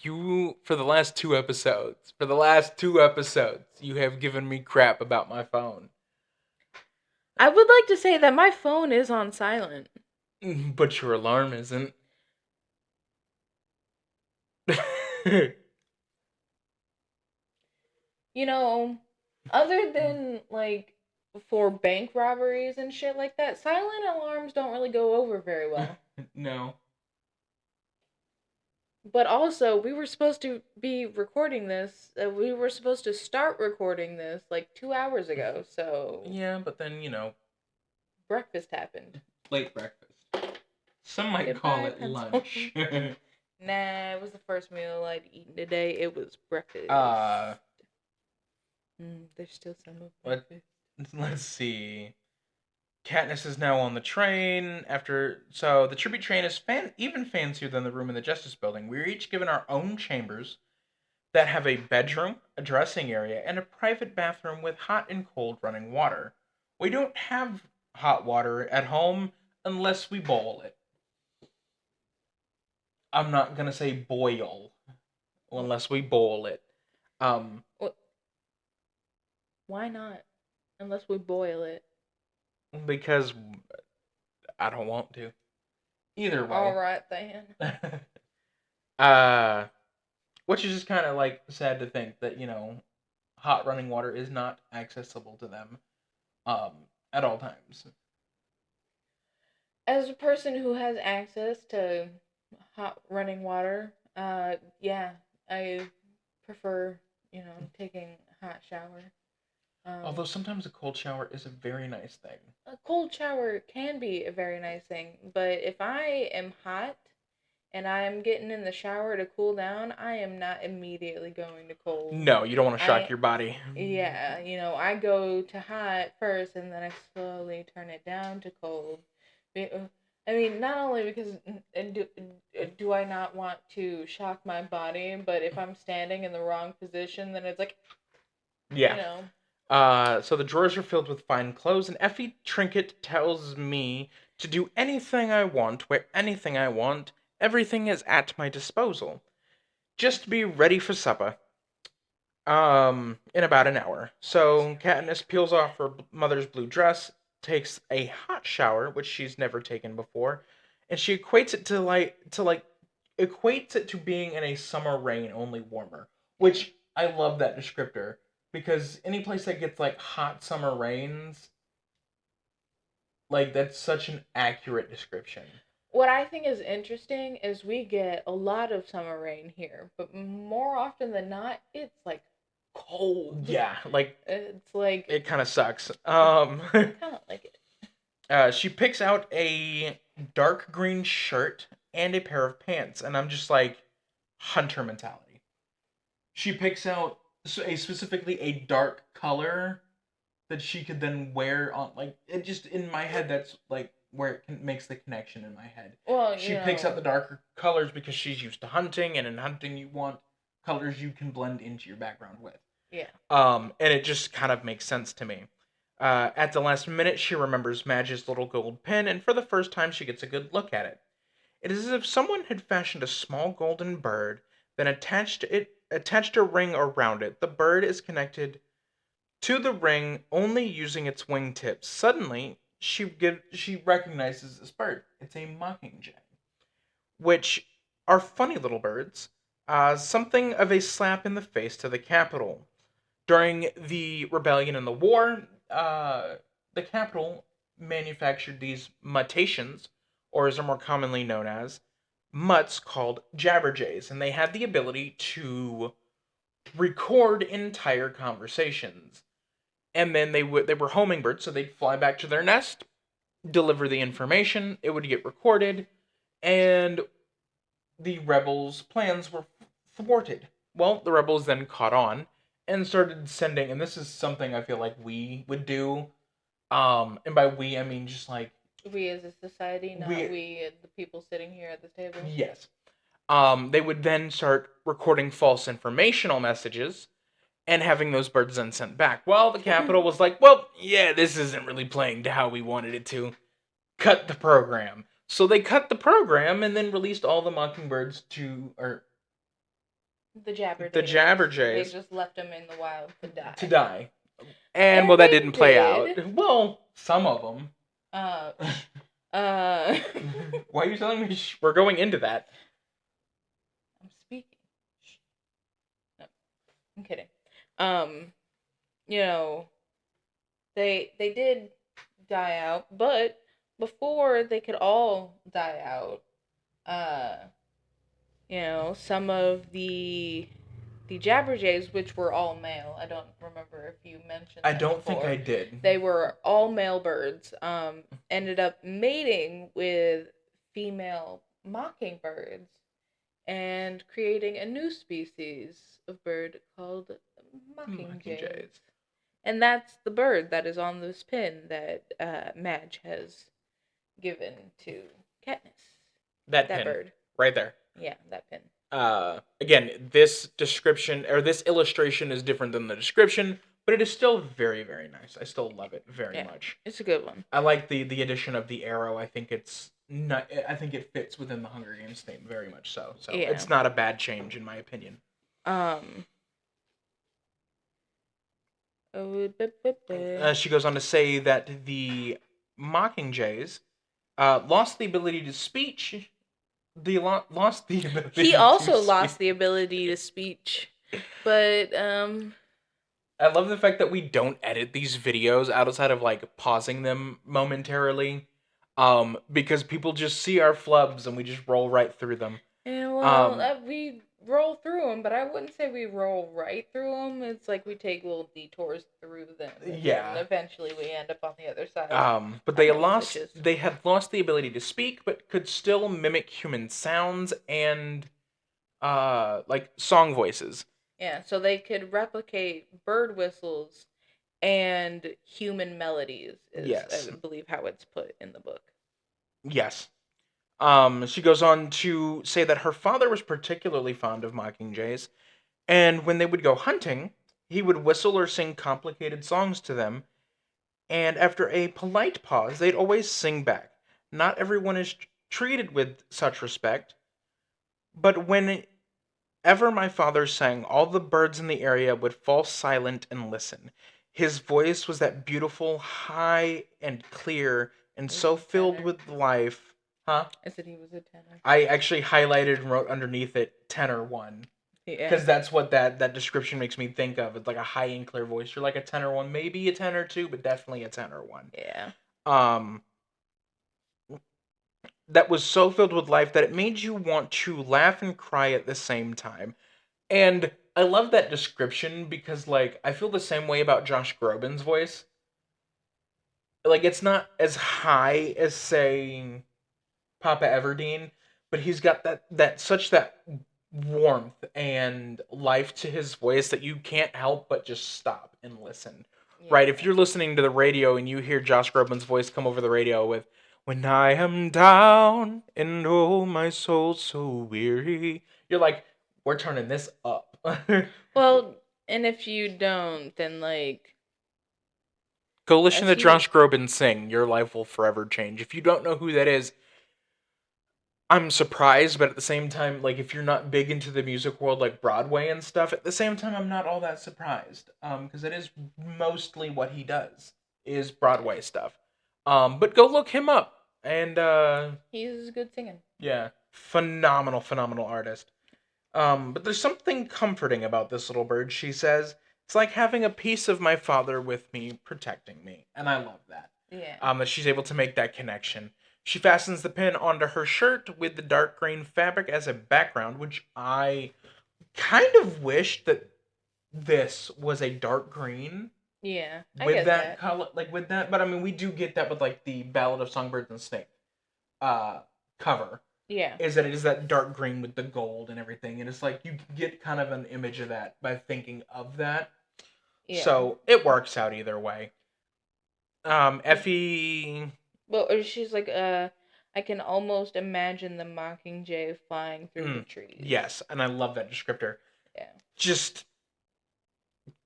You for the last two episodes, you have given me crap about my phone. I would like to say that my phone is on silent. But your alarm isn't. You know, other than like for bank robberies and shit like that, silent alarms don't really go over very well. No. But also, we were supposed to be recording this. We were supposed to start recording this like 2 hours ago. So Yeah, but then, breakfast happened. late breakfast. Some might call Goodbye, it pencil. lunch. Nah, it was the first meal I'd eaten today. It was breakfast. There's still some of breakfast. Let's see. Katniss is now on the train so the tribute train is even fancier than the room in the Justice Building. We are each given our own chambers that have a bedroom, a dressing area, and a private bathroom with hot and cold running water. We don't have hot water at home unless we boil it. I'm not gonna say boil unless we boil it. Um, Why not? Unless we boil it. because I don't want to. Either way. All right then. uh, which is just kind of like sad to think that hot running water is not accessible to them, um, at all times. As a person who has access to hot running water, yeah, I prefer, taking a hot shower. Although sometimes a cold shower is a very nice thing. A cold shower can be a very nice thing, but if I am hot and I'm getting in the shower to cool down, I am not immediately going to cold. No, you don't want to shock I your body. Yeah, I go to hot first and then I slowly turn it down to cold. I mean, not only because do I not want to shock my body, but if I'm standing in the wrong position, then it's like, you Yeah. know, So the drawers are filled with fine clothes, and Effie Trinket tells me to do anything I want, wear anything I want. Everything is at my disposal. Just be ready for supper. In about an hour. So Katniss peels off her mother's blue dress, takes a hot shower, which she's never taken before, and she equates it to equates it to being in a summer rain, only warmer. Which I love that descriptor because any place that gets like hot summer rains, like that's such an accurate description. what I think is interesting is we get a lot of summer rain here, but more often than not, it's like cold. Yeah, like It's like it kind of sucks. I kind of like it. She picks out a dark green shirt and a pair of pants, and I'm just like, hunter mentality. She picks out specifically a dark color that she could then wear on, like, it just, in my head, that's like where makes the connection in my head. Well, She picks out the darker colors because she's used to hunting, and in hunting, you want colors you can blend into your background with. yeah. And it just kind of makes sense to me. At the last minute, she remembers Madge's little gold pin, and for the first time, she gets a good look at it. It is as if someone had fashioned a small golden bird, then attached a ring around it. The bird is connected to the ring only using its wingtips. Suddenly, she recognizes this bird. It's a mockingjay, which are funny little birds. Something of a slap in the face to the capital. During the rebellion and the war, the capital manufactured these mutations, or as they're more commonly known as, mutts called jabberjays, and they had the ability to record entire conversations. And then they were homing birds, so they'd fly back to their nest, deliver the information, it would get recorded, and the rebels' plans were thwarted. Well, the rebels then caught on and started sending, and this is something I feel like we would do. And by we, I mean just like We as a society, not we the people sitting here at this table. Yes. They would then start recording false informational messages and having those birds then sent back. Well, the Capitol was like, well, yeah, this isn't really playing to how we wanted it to. Cut the program. So they cut the program and then released all the mockingbirds or the jabberjays. The jabberjays. They just left them in the wild to die. And well, that didn't play out. Well, some of them. Why are you telling me? We're going into that. I'm speaking. No, I'm kidding. They did die out, but before they could all die out, some of the jabberjays, which were all male. I don't remember if you mentioned. I don't think I did. They were all male birds. Ended up mating with female mockingbirds and creating a new species of bird called mockingjays. And that's the bird that is on this pin that Madge has given to Katniss. That pin. Bird. Right there. Yeah, that pin. Again, this description or this illustration is different than the description, but it is still very, very nice. I still love it very much. It's a good one. I like the addition of the arrow. I think it's not. I think it fits within the Hunger Games theme very much so. So it's not a bad change in my opinion. She goes on to say that the Mockingjays lost the ability to speech. Lost the ability. He also lost the ability to speech, but I love the fact that we don't edit these videos outside of like pausing them momentarily, because people just see our flubs and we just roll right through them. And well, roll through them, but I wouldn't say we roll right through them. It's like we take little detours through them, and then Yeah. eventually we end up on the other side. But I know which is. they had lost the ability to speak, but could still mimic human sounds and like song voices. Yeah, so they could replicate bird whistles and human melodies, is Yes. I believe how it's put in the book. Yes. She goes on to say that her father was particularly fond of mockingjays, and when they would go hunting, he would whistle or sing complicated songs to them, and after a polite pause, they'd always sing back. Not everyone is treated with such respect, but whenever my father sang, all the birds in the area would fall silent and listen. His voice was that beautiful, high, and clear, and He was so a filled tenor. with life. Huh? I said he was a tenor. I actually highlighted and wrote underneath it tenor one. Yeah. Because that's what that description makes me think of. It's like a high and clear voice. You're like a tenor one, maybe a tenor two, but definitely a tenor one. Yeah. Um, that was so filled with life that it made you want to laugh and cry at the same time. And I love that description because, like, I feel the same way about Josh Groban's voice. Like, it's not as high as, say, Papa Everdeen, but he's got that warmth and life to his voice that you can't help but just stop and listen. Right? If Yeah. you're listening to the radio and you hear Josh Groban's voice come over the radio with "When I am down and oh my soul so weary," you're like, "We're turning this up." Well, and if you don't, then like Go listen as to he Josh Groban sing. Your life will forever change. If you don't know who that is, I'm surprised, but at the same time, like if you're not big into the music world, like Broadway and stuff, at the same time, I'm not all that surprised. Because it is mostly what he does is yeah, Broadway stuff. But go look him up, and he's good singing. yeah, phenomenal, phenomenal artist. But there's something comforting about this little bird. She says it's like having a piece of my father with me, protecting me, and I love that. Yeah. That she's able to make that connection. She fastens the pin onto her shirt with the dark green fabric as a background, which I kind of wish that this was a dark green Yeah, I with get that that. color, like with that. But I mean, we do get that with like the Ballad of Songbirds and Snake uh, cover. Yeah. Is that it is that dark green with the gold and everything, and it's like you get kind of an image of that by thinking of that. Yeah. So it works out either way. Effie. Well, or she's like, I can almost imagine the mockingjay flying through the trees. Yes, and I love that descriptor. Yeah. Just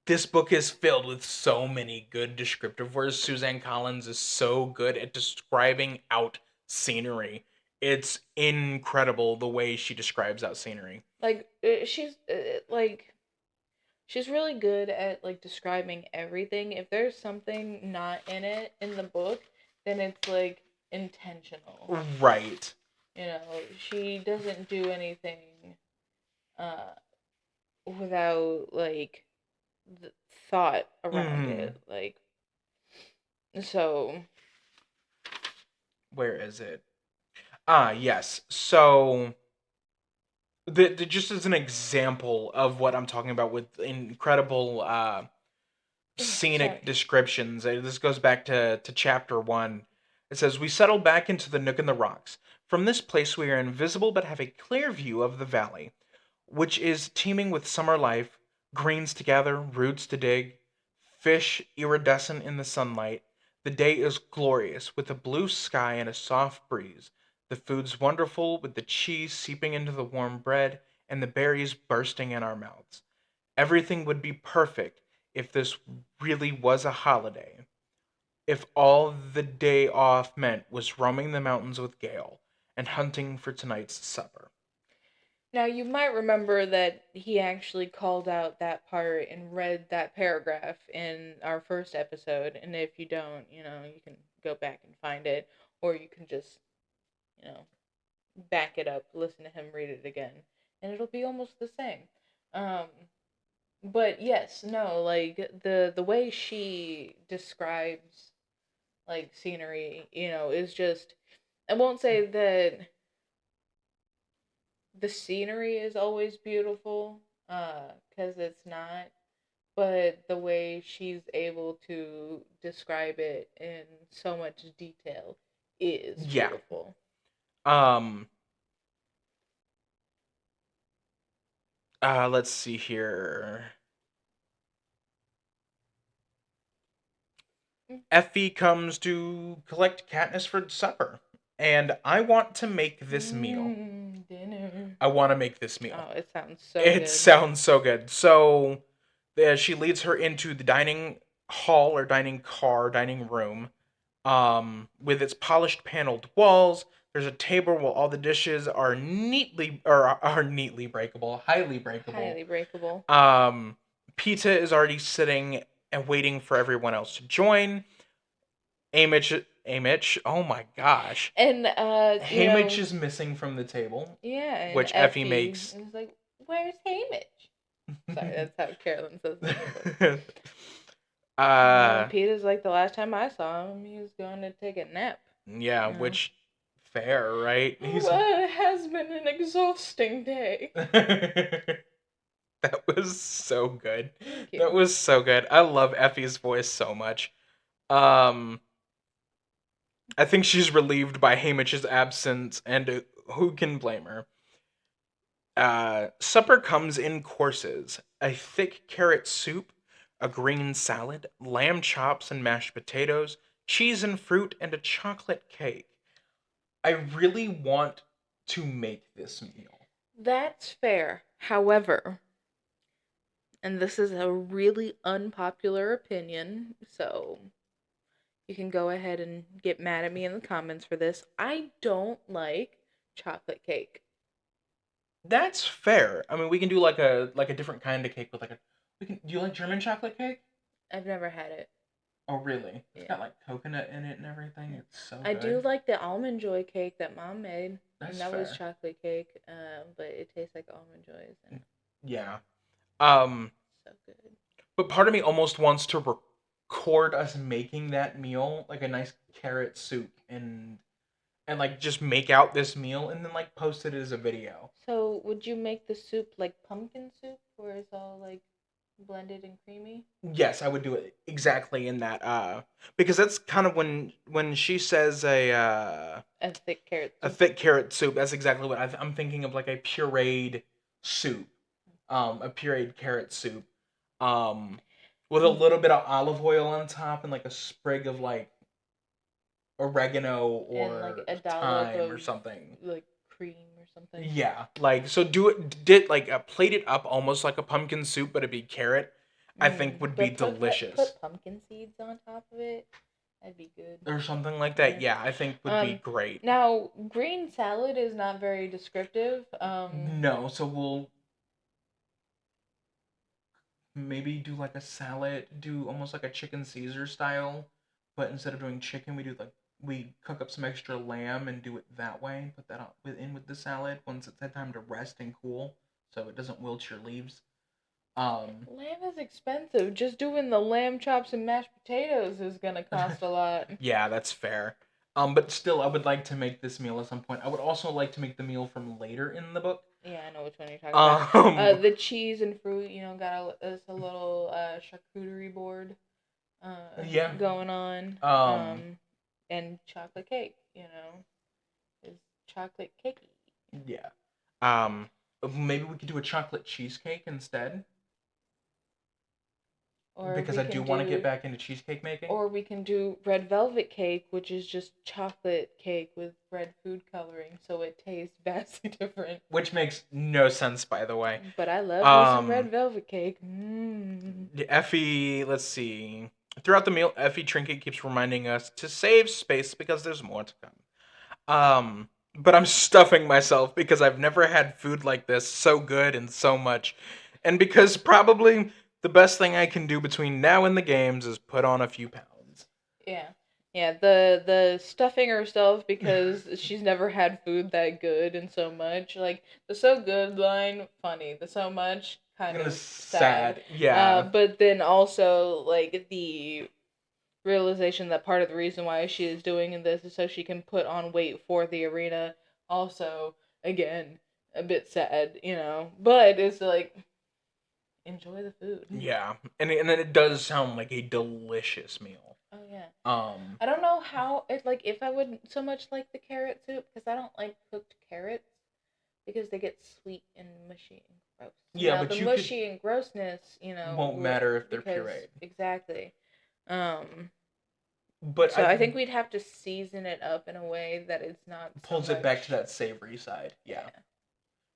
this book is filled with so many good descriptive words. Suzanne Collins is so good at describing out scenery. It's incredible the way she describes out scenery. Like, like, she's really good at, like, describing everything. If there's something not in it, in the book, then it's, like, intentional. Right. You know, she doesn't do anything, uh, without, like, thought around Hmm. it. Like, so, Where is it? Yes. So just as an example of what I'm talking about with incredible scenic sorry. descriptions, this goes back to chapter one. It says, "We settle back into the nook in the rocks. From this place we are invisible but have a clear view of the valley, which is teeming with summer life, greens to gather, roots to dig, fish iridescent in the sunlight. The day is glorious, with a blue sky and a soft breeze. The food's wonderful, with the cheese seeping into the warm bread and the berries bursting in our mouths. Everything would be perfect if this really was a holiday. If all the day off meant was roaming the mountains with Gale and hunting for tonight's supper." Now, you might remember that he actually called out that part and read that paragraph in our first episode. And if you don't, you can go back and find it, or you can just, you know, back it up, listen to him read it again, and it'll be almost the same. Um, but yes, no, like the way she describes like scenery, is just. I won't say that the scenery is always beautiful, because it's not, but the way she's able to describe it in so much detail is Yeah. beautiful. Um. Let's see here. Effie comes to collect Katniss for supper, and I want to make this meal. Dinner. I want to make this meal. Oh, it sounds so It good. sounds so good. So, she leads her into the dining hall or dining car, dining room, with its polished paneled walls. There's a table where all the dishes are neatly breakable, highly breakable. Highly breakable. Um, Pizza is already sitting and waiting for everyone else to join. Amish, oh my gosh. And Hamish is missing from the table, yeah, and which Effie Effie makes. is like, "Where's Hamish?" Sorry, that's how Carolyn says it. uh, Peter's like, the last time I saw him, he was going to take a nap. yeah, You know. which fair, right? He's Well, it has been an exhausting day. that was so good. Thank That you. was so good. I love Effie's voice so much. Um, I think she's relieved by Hamish's absence, and who can blame her? Supper comes in courses: a thick carrot soup, a green salad, lamb chops and mashed potatoes, cheese and fruit, and a chocolate cake. I really want to make this meal. That's fair. However, and this is a really unpopular opinion, so you can go ahead and get mad at me in the comments for this. I don't like chocolate cake. That's fair. I mean, we can do like a different kind of cake with like a. We can. Do you like German chocolate cake? I've never had it. Oh, really? It's Yeah. got like coconut in it and everything. It's so I do good. like the almond joy cake that mom made, and That's that was fair. chocolate cake, but it tastes like almond joys, and Yeah. Um, so good. but part of me almost wants to record us making that meal, like a nice carrot soup, and like just make out this meal and then like post it as a video. So, would you make the soup like pumpkin soup, where it's all like blended and creamy? Yes, I would do it exactly in that because that's kind of when she says A thick carrot a soup. thick carrot soup, that's exactly what I'm thinking of, like a pureed soup. A pureed carrot soup. Um with a little bit of olive oil on top and like a sprig of like oregano And like or a dollop thyme or of something. like cream or something. Yeah, like so do it did like plate it up almost like a pumpkin soup but it'd be carrot. I think would be But delicious. put pumpkin seeds on top of it. That'd be good. Or something like that. Yeah. Yeah, I think would be great. Now green salad is not very descriptive. No, so we'll maybe do like a salad, do almost like a chicken Caesar style, but instead of doing chicken, we do like we cook up some extra lamb and do it that way. Put that with the salad once it's had time to rest and cool, so it doesn't wilt your leaves. Lamb is expensive. Just doing the lamb chops and mashed potatoes is gonna cost a lot. Yeah, that's fair. But still, I would like to make this meal at some point. I would also like to make the meal from later in the book. Yeah, I know which one you're talking about. Um, The cheese and fruit, got a little charcuterie board yeah. going on. Um, And chocolate cake, is chocolate cakey. yeah. Um, Maybe we could do a chocolate cheesecake instead. Or Because we I do can want to get do back into cheesecake making. or we can do red velvet cake, which is just chocolate cake with red food coloring, so it tastes vastly different. Which makes no sense, by the way. But I love me some red velvet cake. Effie, let's see. Throughout the meal, Effie Trinket keeps reminding us to save space because there's more to come. But I'm stuffing myself because I've never had food like this so good and so much. And because probably the best thing I can do between now and the games is put on a few pounds. Yeah. Yeah, the stuffing herself because she's never had food that good and so much. Like the so good line, funny. The so much kind of sad. Yeah. But then also like the realization that part of the reason why she is doing this is so she can put on weight for the arena. Also, again, a bit sad, but it's like enjoy the food. Yeah, and then it does sound like a delicious meal. Oh yeah. Um, I don't know how it like if I would so much like the carrot soup because I don't like cooked carrots because they get sweet and mushy and gross. yeah, The but you could mushy and grossness, won't matter if they're because pureed. exactly. Um, But so I I think we'd have to season it up in a way that it's not so pulls it back to much. that savory side. Yeah, Yeah.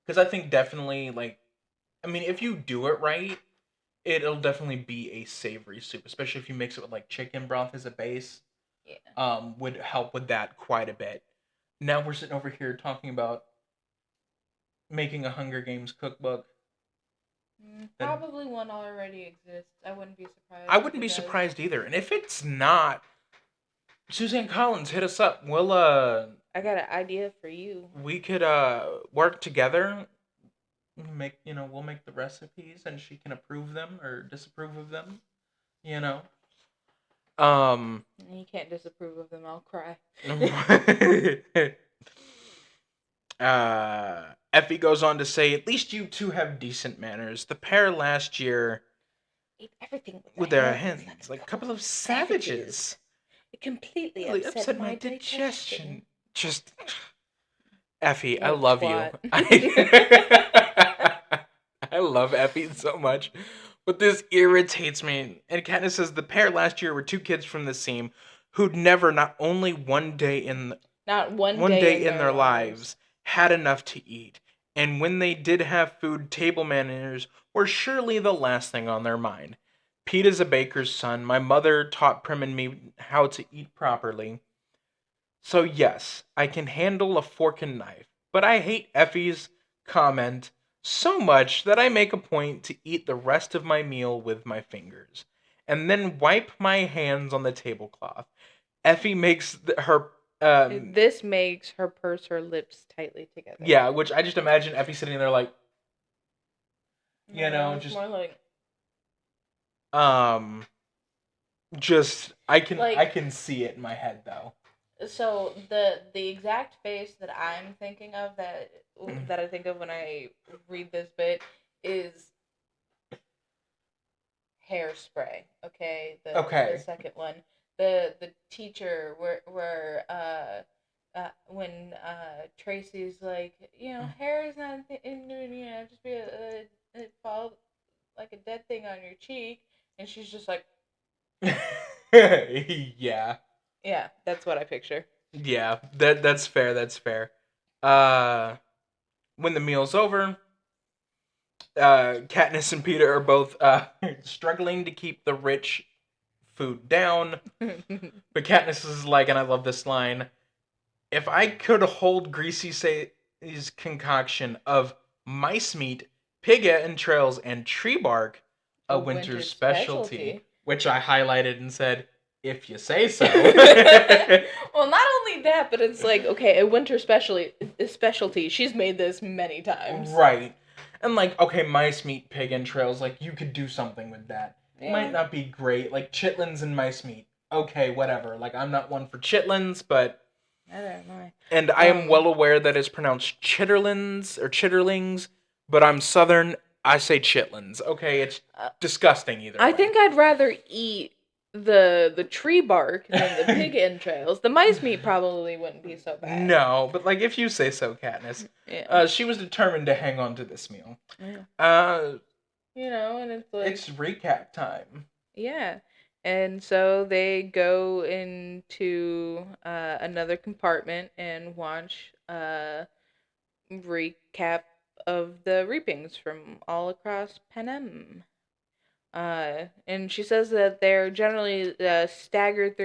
because I think definitely like, I mean, if you do it right, it'll definitely be a savory soup, especially if you mix it with like chicken broth as a base. Yeah. Would help with that quite a bit. Now we're sitting over here talking about making a Hunger Games cookbook. That Probably one already exists. I wouldn't be surprised I if wouldn't it be does. surprised either. And if it's not, Suzanne Collins, hit us up. I got an idea for you. We could work together. We'll make the recipes and she can approve them or disapprove of them. You know. Um You can't disapprove of them. I'll cry. Effie goes on to say, at least you two have decent manners. The pair last year Ate everything with their their hands hands, like a couple of savages. It completely Really upset upset my my digestion. digestion. Just Effie, I What a love you. twat. I love Effie so much. But this irritates me. And Katniss says the pair last year were two kids from the seam who'd never, not only Not one one day day in in their their lives. lives, had enough to eat. And when they did have food, table manners were surely the last thing on their mind. Pete is a baker's son. My mother taught Prim and me how to eat properly. So yes, I can handle a fork and knife, but I hate Effie's comment so much that I make a point to eat the rest of my meal with my fingers, and then wipe my hands on the tablecloth. Effie makes her This makes her purse her lips tightly together. yeah, which I just imagine Effie sitting there like, No, it's just more like um just I like can see it in my head though. so the exact face that I'm thinking of that I think of when I read this bit is Hairspray. Okay, the Okay. second one, the teacher where when Tracy's like, hair is not just be a fall like a dead thing on your cheek, and she's just like, Yeah. yeah, that's what I picture. Yeah, that's fair. That's fair. Uh, when the meal's over, Katniss and Peter are both struggling to keep the rich food down. But Katniss is like, and I love this line: "If I could hold Greasy Say's concoction of mice meat, pig entrails, and tree bark, a A winter winter specialty," specialty. which I highlighted and said, "If you say so." Well, not only that, but it's like okay, a winter specialty. She's made this many times. Right. And like, okay, mice meat, pig entrails, like you could do something with that. It might Yeah, not be great. Like chitlins and mice meat. Okay, whatever. Like I'm not one for chitlins, but I don't know. and I am well aware that it's pronounced chitterlings or chitterlings, but I'm southern. I say chitlins. Okay, it's disgusting either I way. think I'd rather eat the tree bark than the pig entrails. The mice meat probably wouldn't be so bad. No, but like if you say so, Katniss. Yeah. She was determined to hang on to this meal. Yeah. Uh, And it's like it's recap time. yeah. And so they go into another compartment and watch recap of the reapings from all across Panem. And she says that they're generally staggered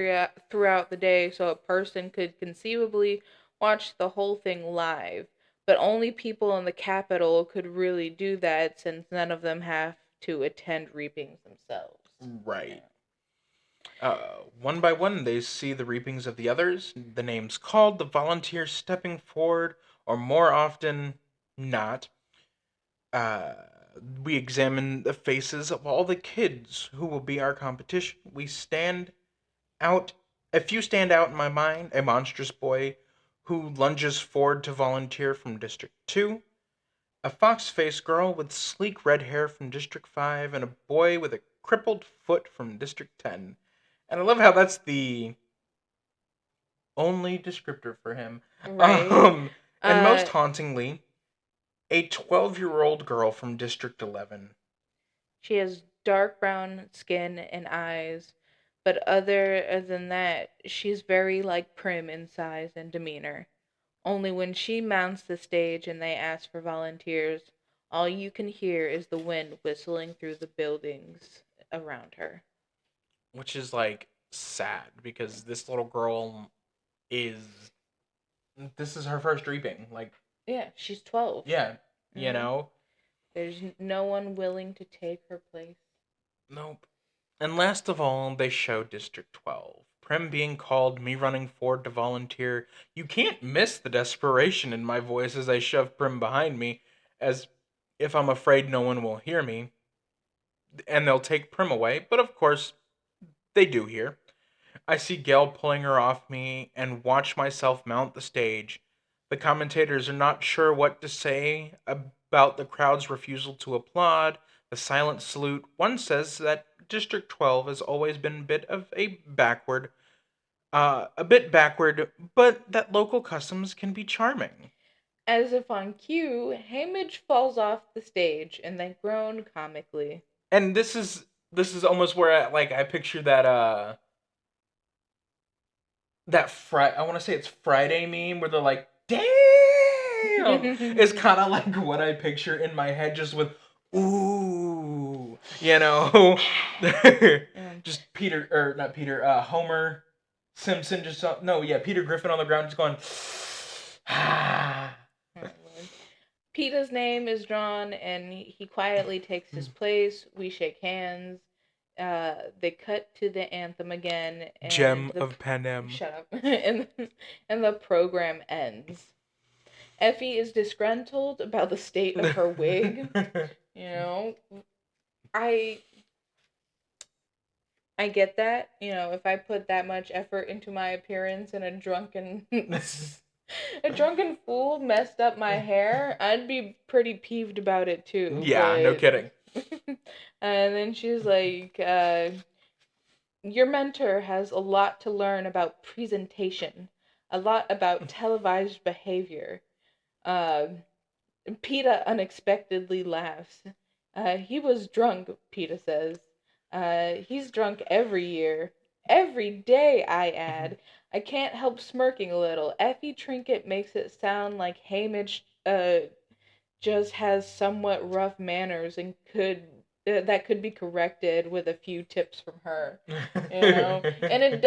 throughout the day, so a person could conceivably watch the whole thing live. But only people in the capital could really do that, since none of them have to attend reapings themselves. Right. One by one, they see the reapings of the others, the names called, the volunteers stepping forward, or more often, not. Uh, we examine the faces of all the kids who will be our competition. Out, a few stand out in my mind. A monstrous boy who lunges forward to volunteer from District 2. A fox-faced girl with sleek red hair from District 5, and a boy with a crippled foot from District 10. And I love how that's the only descriptor for him. Right. Um, and most Uh, hauntingly, a 12-year-old girl from District 11. she has dark brown skin and eyes, but other than that, she's very like Prim in size and demeanor. Only when she mounts the stage and they ask for volunteers, all you can hear is the wind whistling through the buildings around her. Which is like sad because this little girl is this is her first reaping. Like, Yeah, she's 12. yeah, you Hmm. know? There's no one willing to take her place. Nope. And last of all, they show District 12. Prim being called, me running forward to volunteer. You can't miss the desperation in my voice as I shove Prim behind me, as if I'm afraid no one will hear me, and they'll take Prim away, but of course, they do here. I see Gail pulling her off me and watch myself mount the stage. The commentators are not sure what to say about the crowd's refusal to applaud, the silent salute. One says that District 12 has always been a bit backward, but that local customs can be charming. As if on cue, Hamage falls off the stage and they groan comically. And this is almost where I picture that I want to say it's Friday meme where they're like, "Damn!" It's kind of like what I picture in my head, just with "ooh," Mm. just Peter or not Peter, Homer Simpson, just no, yeah, Peter Griffin on the ground, just going, ah. Oh, Lord. Peta's name is drawn and he quietly takes his place. We shake hands. They cut to the anthem again, and Gem of Panem. shut up, and the program ends. Effie is disgruntled about the state of her wig. You know, I I get that. If I put that much effort into my appearance and a drunken a drunken fool messed up my hair, I'd be pretty peeved about it too. Yeah, no But kidding. and then she's like, your mentor has a lot to learn about presentation, a lot about televised behavior. Uh, PETA unexpectedly laughs. He was drunk, PETA says. He's drunk every year. Every day, I add. I can't help smirking a little. Effie Trinket makes it sound like Hamish just has somewhat rough manners and that could be corrected with a few tips from her. And it It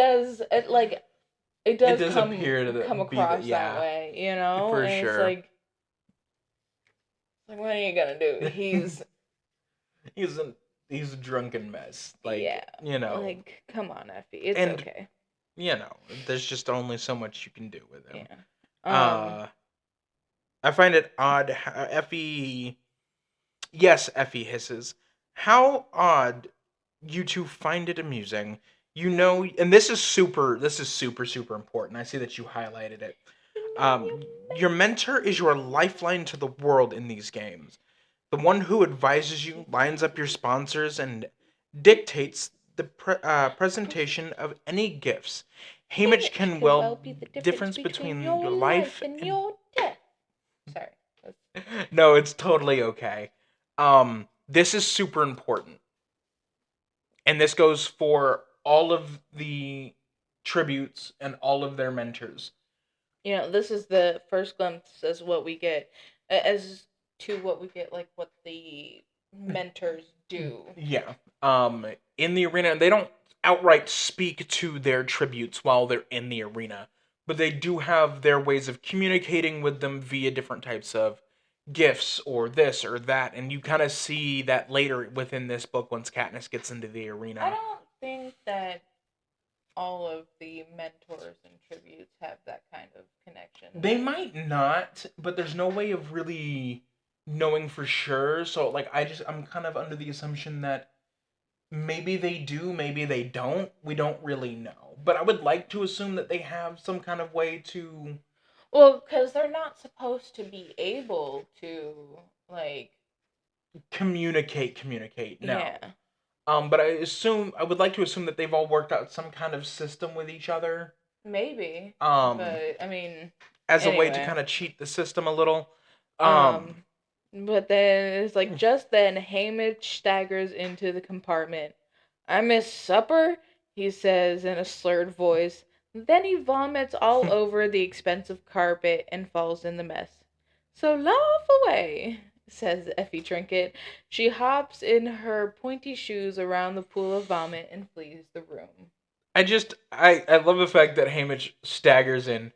does does appear to come be that, across that yeah, way, for and it's sure. like, what are you gonna do? he's a he's a drunken mess. Yeah, You know, like, come on, Effie, it's and okay. there's just only so much you can do with him. Yeah. Um, Uh, I find it odd how Effie. Yes, Effie hisses. How odd you two find it amusing. And this is super. This is super super important. I see that you highlighted it. you Um, your mentor is your lifeline to the world in these games. The one who advises you, lines up your sponsors, and dictates the presentation of any gifts. Hamage Image can can well well be the difference difference between between your your life life and and your death. Sorry. no, it's totally okay. This is super important, and this goes for all of the tributes and all of their mentors. This is the first glimpse as what we get, as to what we get, like what the mentors do. Yeah. In the arena, they don't outright speak to their tributes while they're in the arena, but they do have their ways of communicating with them via different types of gifts or this or that, and you kind of see that later within this book once Katniss gets into the I arena. don't think that all of the mentors and tributes have that kind of connection. They might not, but there's no way of really knowing for sure. So I'm kind of under the assumption that maybe they do, maybe they don't. We don't really know. But I would like to assume that they have some kind of way to. Well, because they're not supposed to be able to. like communicate. No. yeah, But I would like to assume that they've all worked out some kind of system with each other. maybe, Um, but I mean, as a way to anyway. kind of cheat the system a little. Um, Um, but then it's like just then Hamish staggers into the compartment. "I miss supper," he says in a slurred voice. Then he vomits all over the expensive carpet and falls in the mess. "So laugh away," says Effie Trinket. She hops in her pointy shoes around the pool of vomit and flees the room. I love the fact that Hamish staggers in,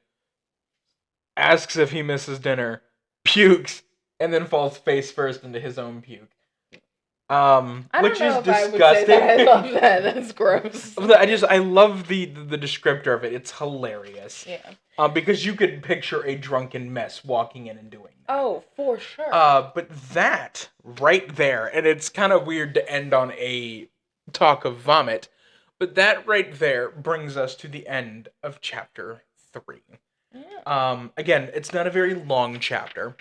asks if he misses dinner, pukes, and then falls face first into his own puke. I don't Which is know if I would say that. I disgusting. love that. That's gross. I love the descriptor of it. It's hilarious. Yeah. Because you could picture a drunken mess walking in and doing that. Oh, for sure. But that right there, and it's kind of weird to end on a talk of vomit, but that right there brings us to the end of chapter 3. Yeah. Again, it's not a very long chapter.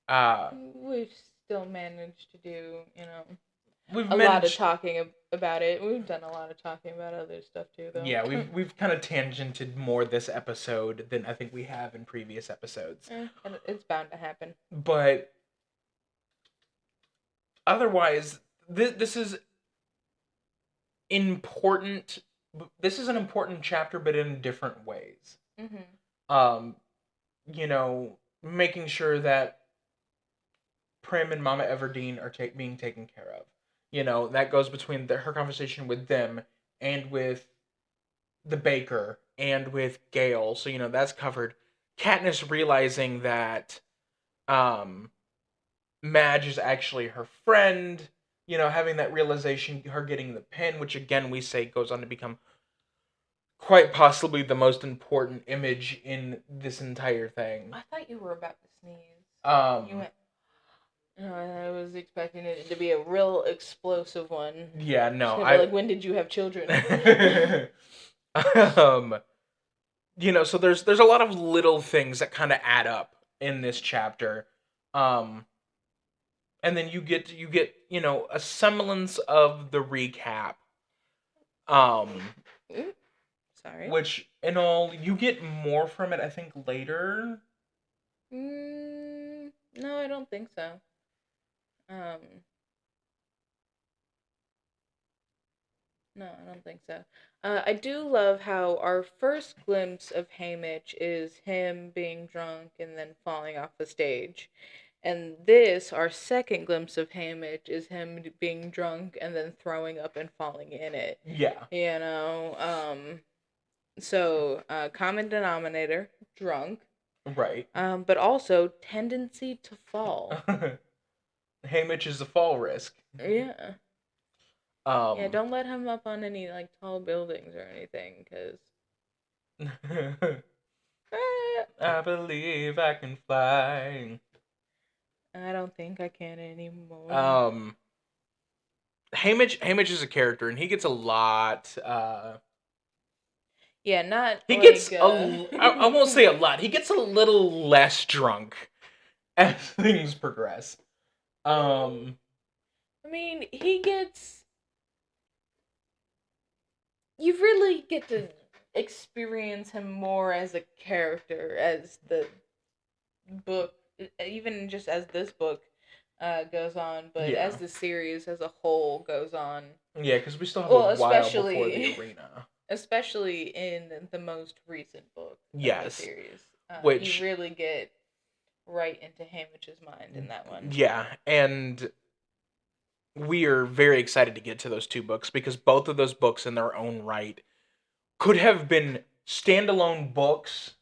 We've still managed to do, We've a lot of managed, talking about it. We've done a lot of talking about other stuff too, though. yeah, we've kind of tangented more this episode than I think we have in previous episodes. And it's bound to happen. But otherwise, this is important. This is an important chapter, but in different ways. Um, making sure that Prim and Mama Everdeen are being taken care of. That goes between her conversation with them and with the baker and with Gail. So, that's covered. Katniss realizing that Madge is actually her friend. Having that realization, her getting the pin, which again we say goes on to become quite possibly the most important image in this entire thing. I thought you were about to sneeze. You Um, went. I was expecting it to be a real explosive one. yeah, no, Like, when did you have children? um, so there's a lot of little things that kind of add up in this chapter. And then you get a semblance of the recap. Ooh, sorry. Which in all you get more from it, I think, later. No, I don't think so. Um, no, I don't think so. I do love how our first glimpse of Haymitch is him being drunk and then falling off the stage. And this, our second glimpse of Haymitch, is him being drunk and then throwing up and falling in it. Yeah. So, common denominator, drunk. Right. But also tendency to fall. Haymitch is a fall risk. Yeah. Yeah, don't let him up on any like tall buildings or anything, cause I believe I can fly. I don't think I can anymore. Haymitch is a character, and he gets a lot. Yeah, not He like, gets I won't say a lot. He gets a little less drunk as things progress. I mean, he gets. You really get to experience him more as a character as the book, even just as this book goes on, but Yeah. as the series as a whole goes on. Yeah, because we still have a while before the arena. Especially in the most recent book of the series. Which you really get right into Haymitch's mind in that one. Yeah, and we are very excited to get to those two books because both of those books in their own right could have been standalone books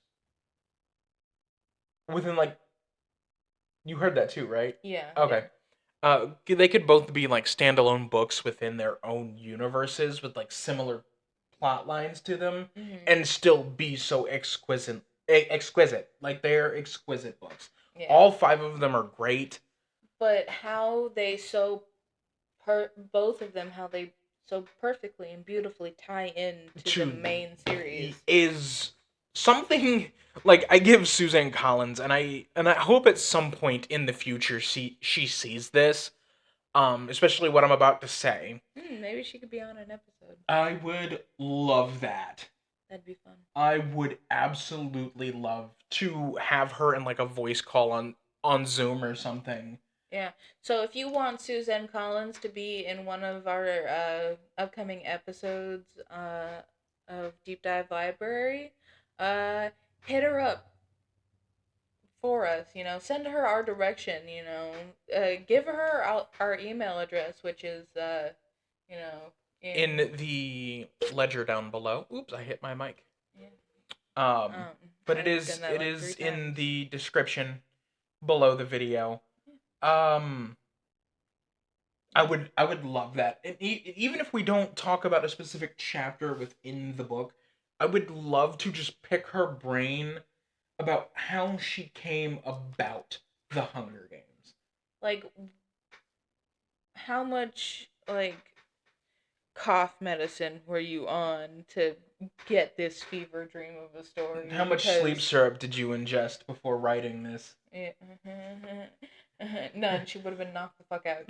within, like, you heard that too, right? Yeah. Okay. Yeah. They could both be like standalone books within their own universes with like similar plot lines to them, and still be so exquisite. Like, they're exquisite books. Yeah. All 5 of them are great. But how they both of them, how they so perfectly and beautifully tie in to the main series is something like I give Suzanne Collins, and I hope at some point in the future she sees this, especially what I'm about to say. Maybe she could be on an episode. I would love that. That'd be fun. I would absolutely love to have her in like a voice call on Zoom or something. Yeah. So if you want Suzanne Collins to be in one of our upcoming episodes of Deep Dive Library, uh, hit her up for us. Send her our direction. Give her our email address, which is you know, In the ledger down below. Oops, I hit my mic. Yeah. Um, but it I've done is that it like is 3 in times. the description below the video. Um, I would love that. And even if we don't talk about a specific chapter within the book, I would love to just pick her brain about how she came about the Hunger Games. Like, how much cough medicine were you on to get this fever dream of a story? How much sleep syrup did you ingest before writing this? None. She would have been knocked the fuck out.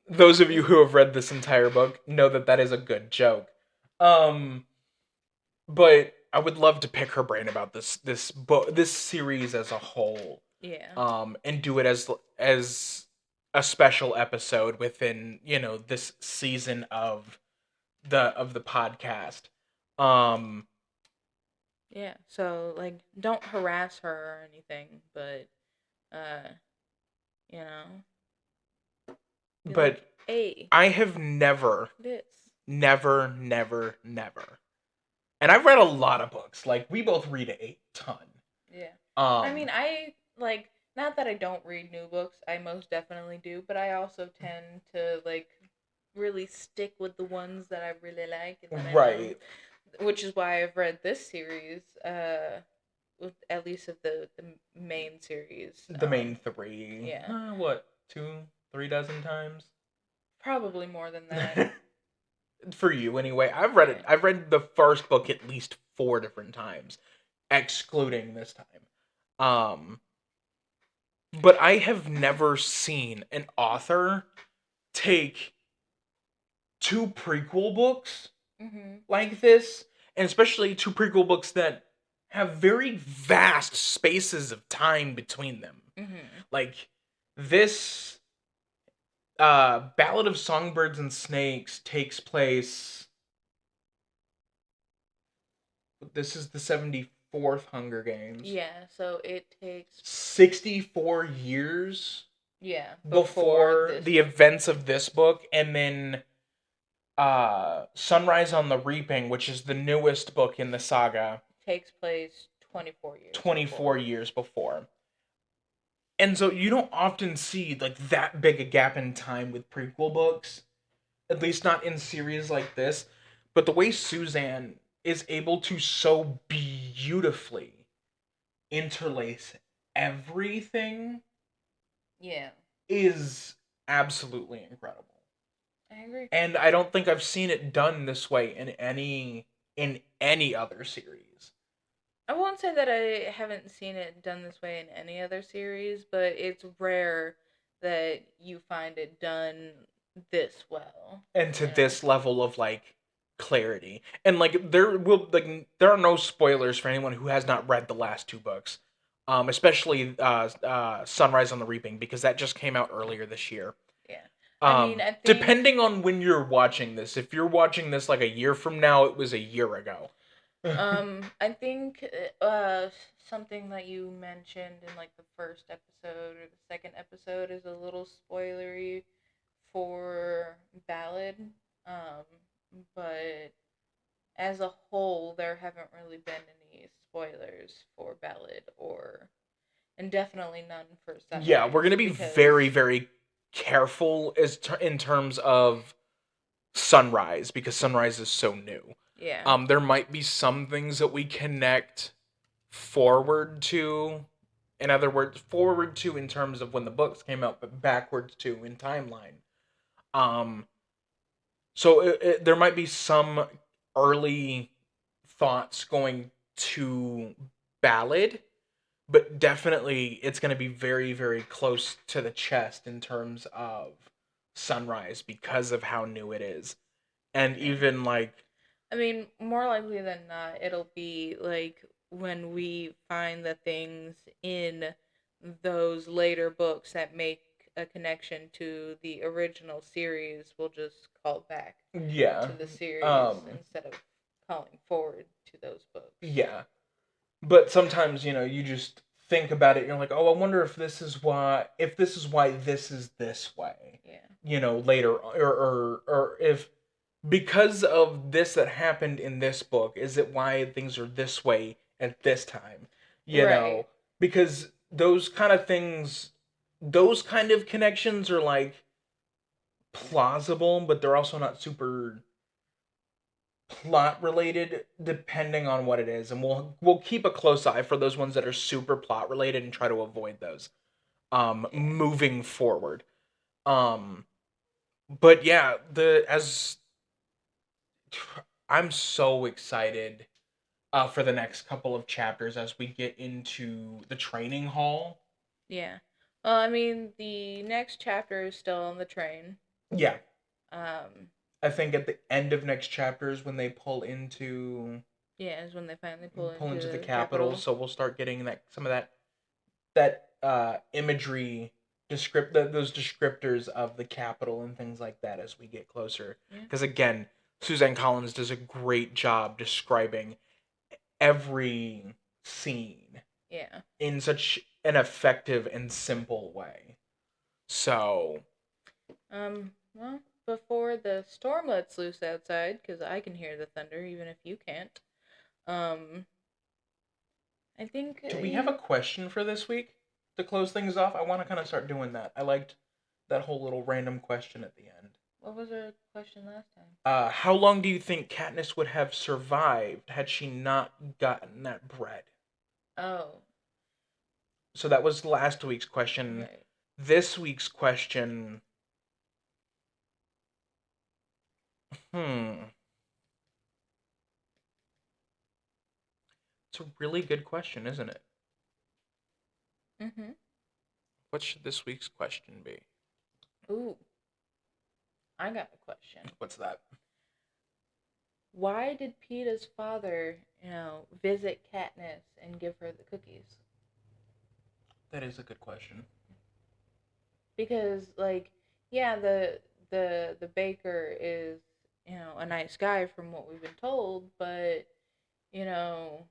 Those of you who have read this entire book know that that is a good joke. But I would love to pick her brain about this book, this series as a whole. Yeah. And do it as a special episode within, this season of the podcast. Yeah. So don't harass her or anything, but you know, be but like, hey, I have never, this. never, never, never. And I've read a lot of books. Like we both read a ton. Yeah. I mean, I not that I don't read new books. I most definitely do, but I also tend to really stick with the ones that I really like and that I right. know, which is why I've read this series. With at least of the main series. The main three. Yeah. What, 2-3 dozen times? Probably more than that. For you, anyway. I've read it. I've read the first book at least 4 different times, excluding this time. But I have never seen an author take 2 prequel books like this, and especially 2 prequel books that have very vast spaces of time between them. Like this Ballad of Songbirds and Snakes takes place. This is the 74th Hunger Games. Yeah, so it takes 64 years. Yeah, before the events of this book, and then Sunrise on the Reaping, which is the newest book in the saga, takes place 24 years. 24 years before. And so you don't often see like that big a gap in time with prequel books, at least not in series like this. But the way Suzanne is able to so beautifully interlace everything, is absolutely incredible. I agree. And I don't think I've seen it done this way in any other series. I won't say that I haven't seen it done this way in any other series, but it's rare that you find it done this well. And to this level of clarity. And there are no spoilers for anyone who has not read the last 2 books. Especially Sunrise on the Reaping, because that just came out earlier this year. Yeah. I think, depending on when you're watching this, if you're watching this a year from now, it was a year ago. I think something that you mentioned in the first episode or the second episode is a little spoilery for Ballad, but as a whole, there haven't really been any spoilers for Ballad and definitely none for Sunrise. Yeah, we're gonna be very, very careful in terms of Sunrise, because Sunrise is so new. Yeah. There might be some things that we connect forward to. In other words, forward to in terms of when the books came out, but backwards to in timeline. So there might be some early thoughts going to ballad, but definitely it's going to be very, very close to the chest in terms of Sunrise because of how new it is. And even like, I mean, more likely than not, it'll be like when we find the things in those later books that make a connection to the original series, we'll just call back yeah, to the series um, instead of calling forward to those books. yeah. But sometimes, you just think about it, you're like, oh, I wonder if this is this way, Yeah. later, or if because of this that happened in this book, is it why things are this way at this time? Right. Because those kind of connections are like plausible, but they're also not super plot related depending on what it is, and we'll keep a close eye for those ones that are super plot related and try to avoid those Yeah. moving forward. um but yeah, the as I'm so excited for the next couple of chapters as we get into the training hall. Yeah. Well, I mean, the next chapter is still on the train. Yeah, Um, I think at the end of next chapters when they yeah, is when they finally pull pull into into the the capital, capital. so we'll start getting some of that imagery those descriptors of the capital and things like that as we get closer, Yeah. because again, Suzanne Collins does a great job describing every scene Yeah. in such an effective and simple way. So Well, before the storm lets loose outside, because I can hear the thunder even if you can't. Um, I think do we have a question for this week to close things off? I want to kind of start doing that. I liked that whole little random question at the end. what was our question last time? How long do you think Katniss would have survived had she not gotten that bread? Oh, So that was last week's question. right. This week's question, hmm, it's a really good question, isn't it? Mhm. What should this week's question be? Ooh, I got a question. What's that? Why did Peeta's father, visit Katniss and give her the cookies? That is a good question. Because, like, yeah, the baker is, a nice guy from what we've been told, but you know,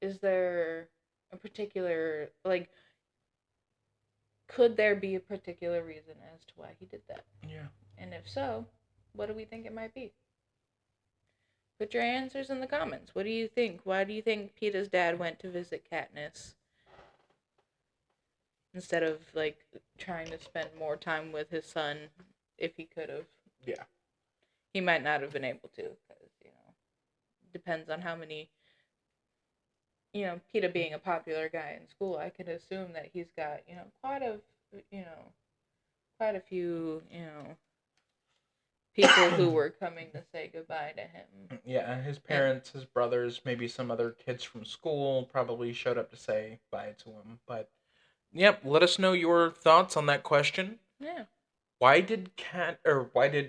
is there a particular, like, could there be a particular reason as to why he did that? Yeah. And if so, what do we think it might be? Put your answers in the comments. What do you think? Why do you think Peeta's dad went to visit Katniss instead of, like, trying to spend more time with his son if he could have? Yeah. He might not have been able to because, depends on how many, Peeta being a popular guy in school, I could assume that he's got, you know, quite a few, people who were coming to say goodbye to him. Yeah, his And parents, his brothers, maybe some other kids from school probably showed up to say bye to him. But yep, let us know your thoughts on that question. yeah, Why did Katniss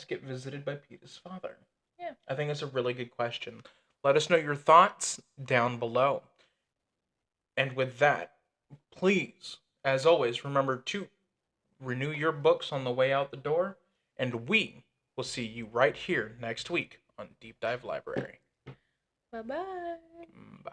get visited by Peeta's father? yeah. I think it's a really good question. Let us know your thoughts down below. And with that, please, as always, remember to renew your books on the way out the door, and we will see you right here next week on Deep Dive Library. Bye bye. Bye.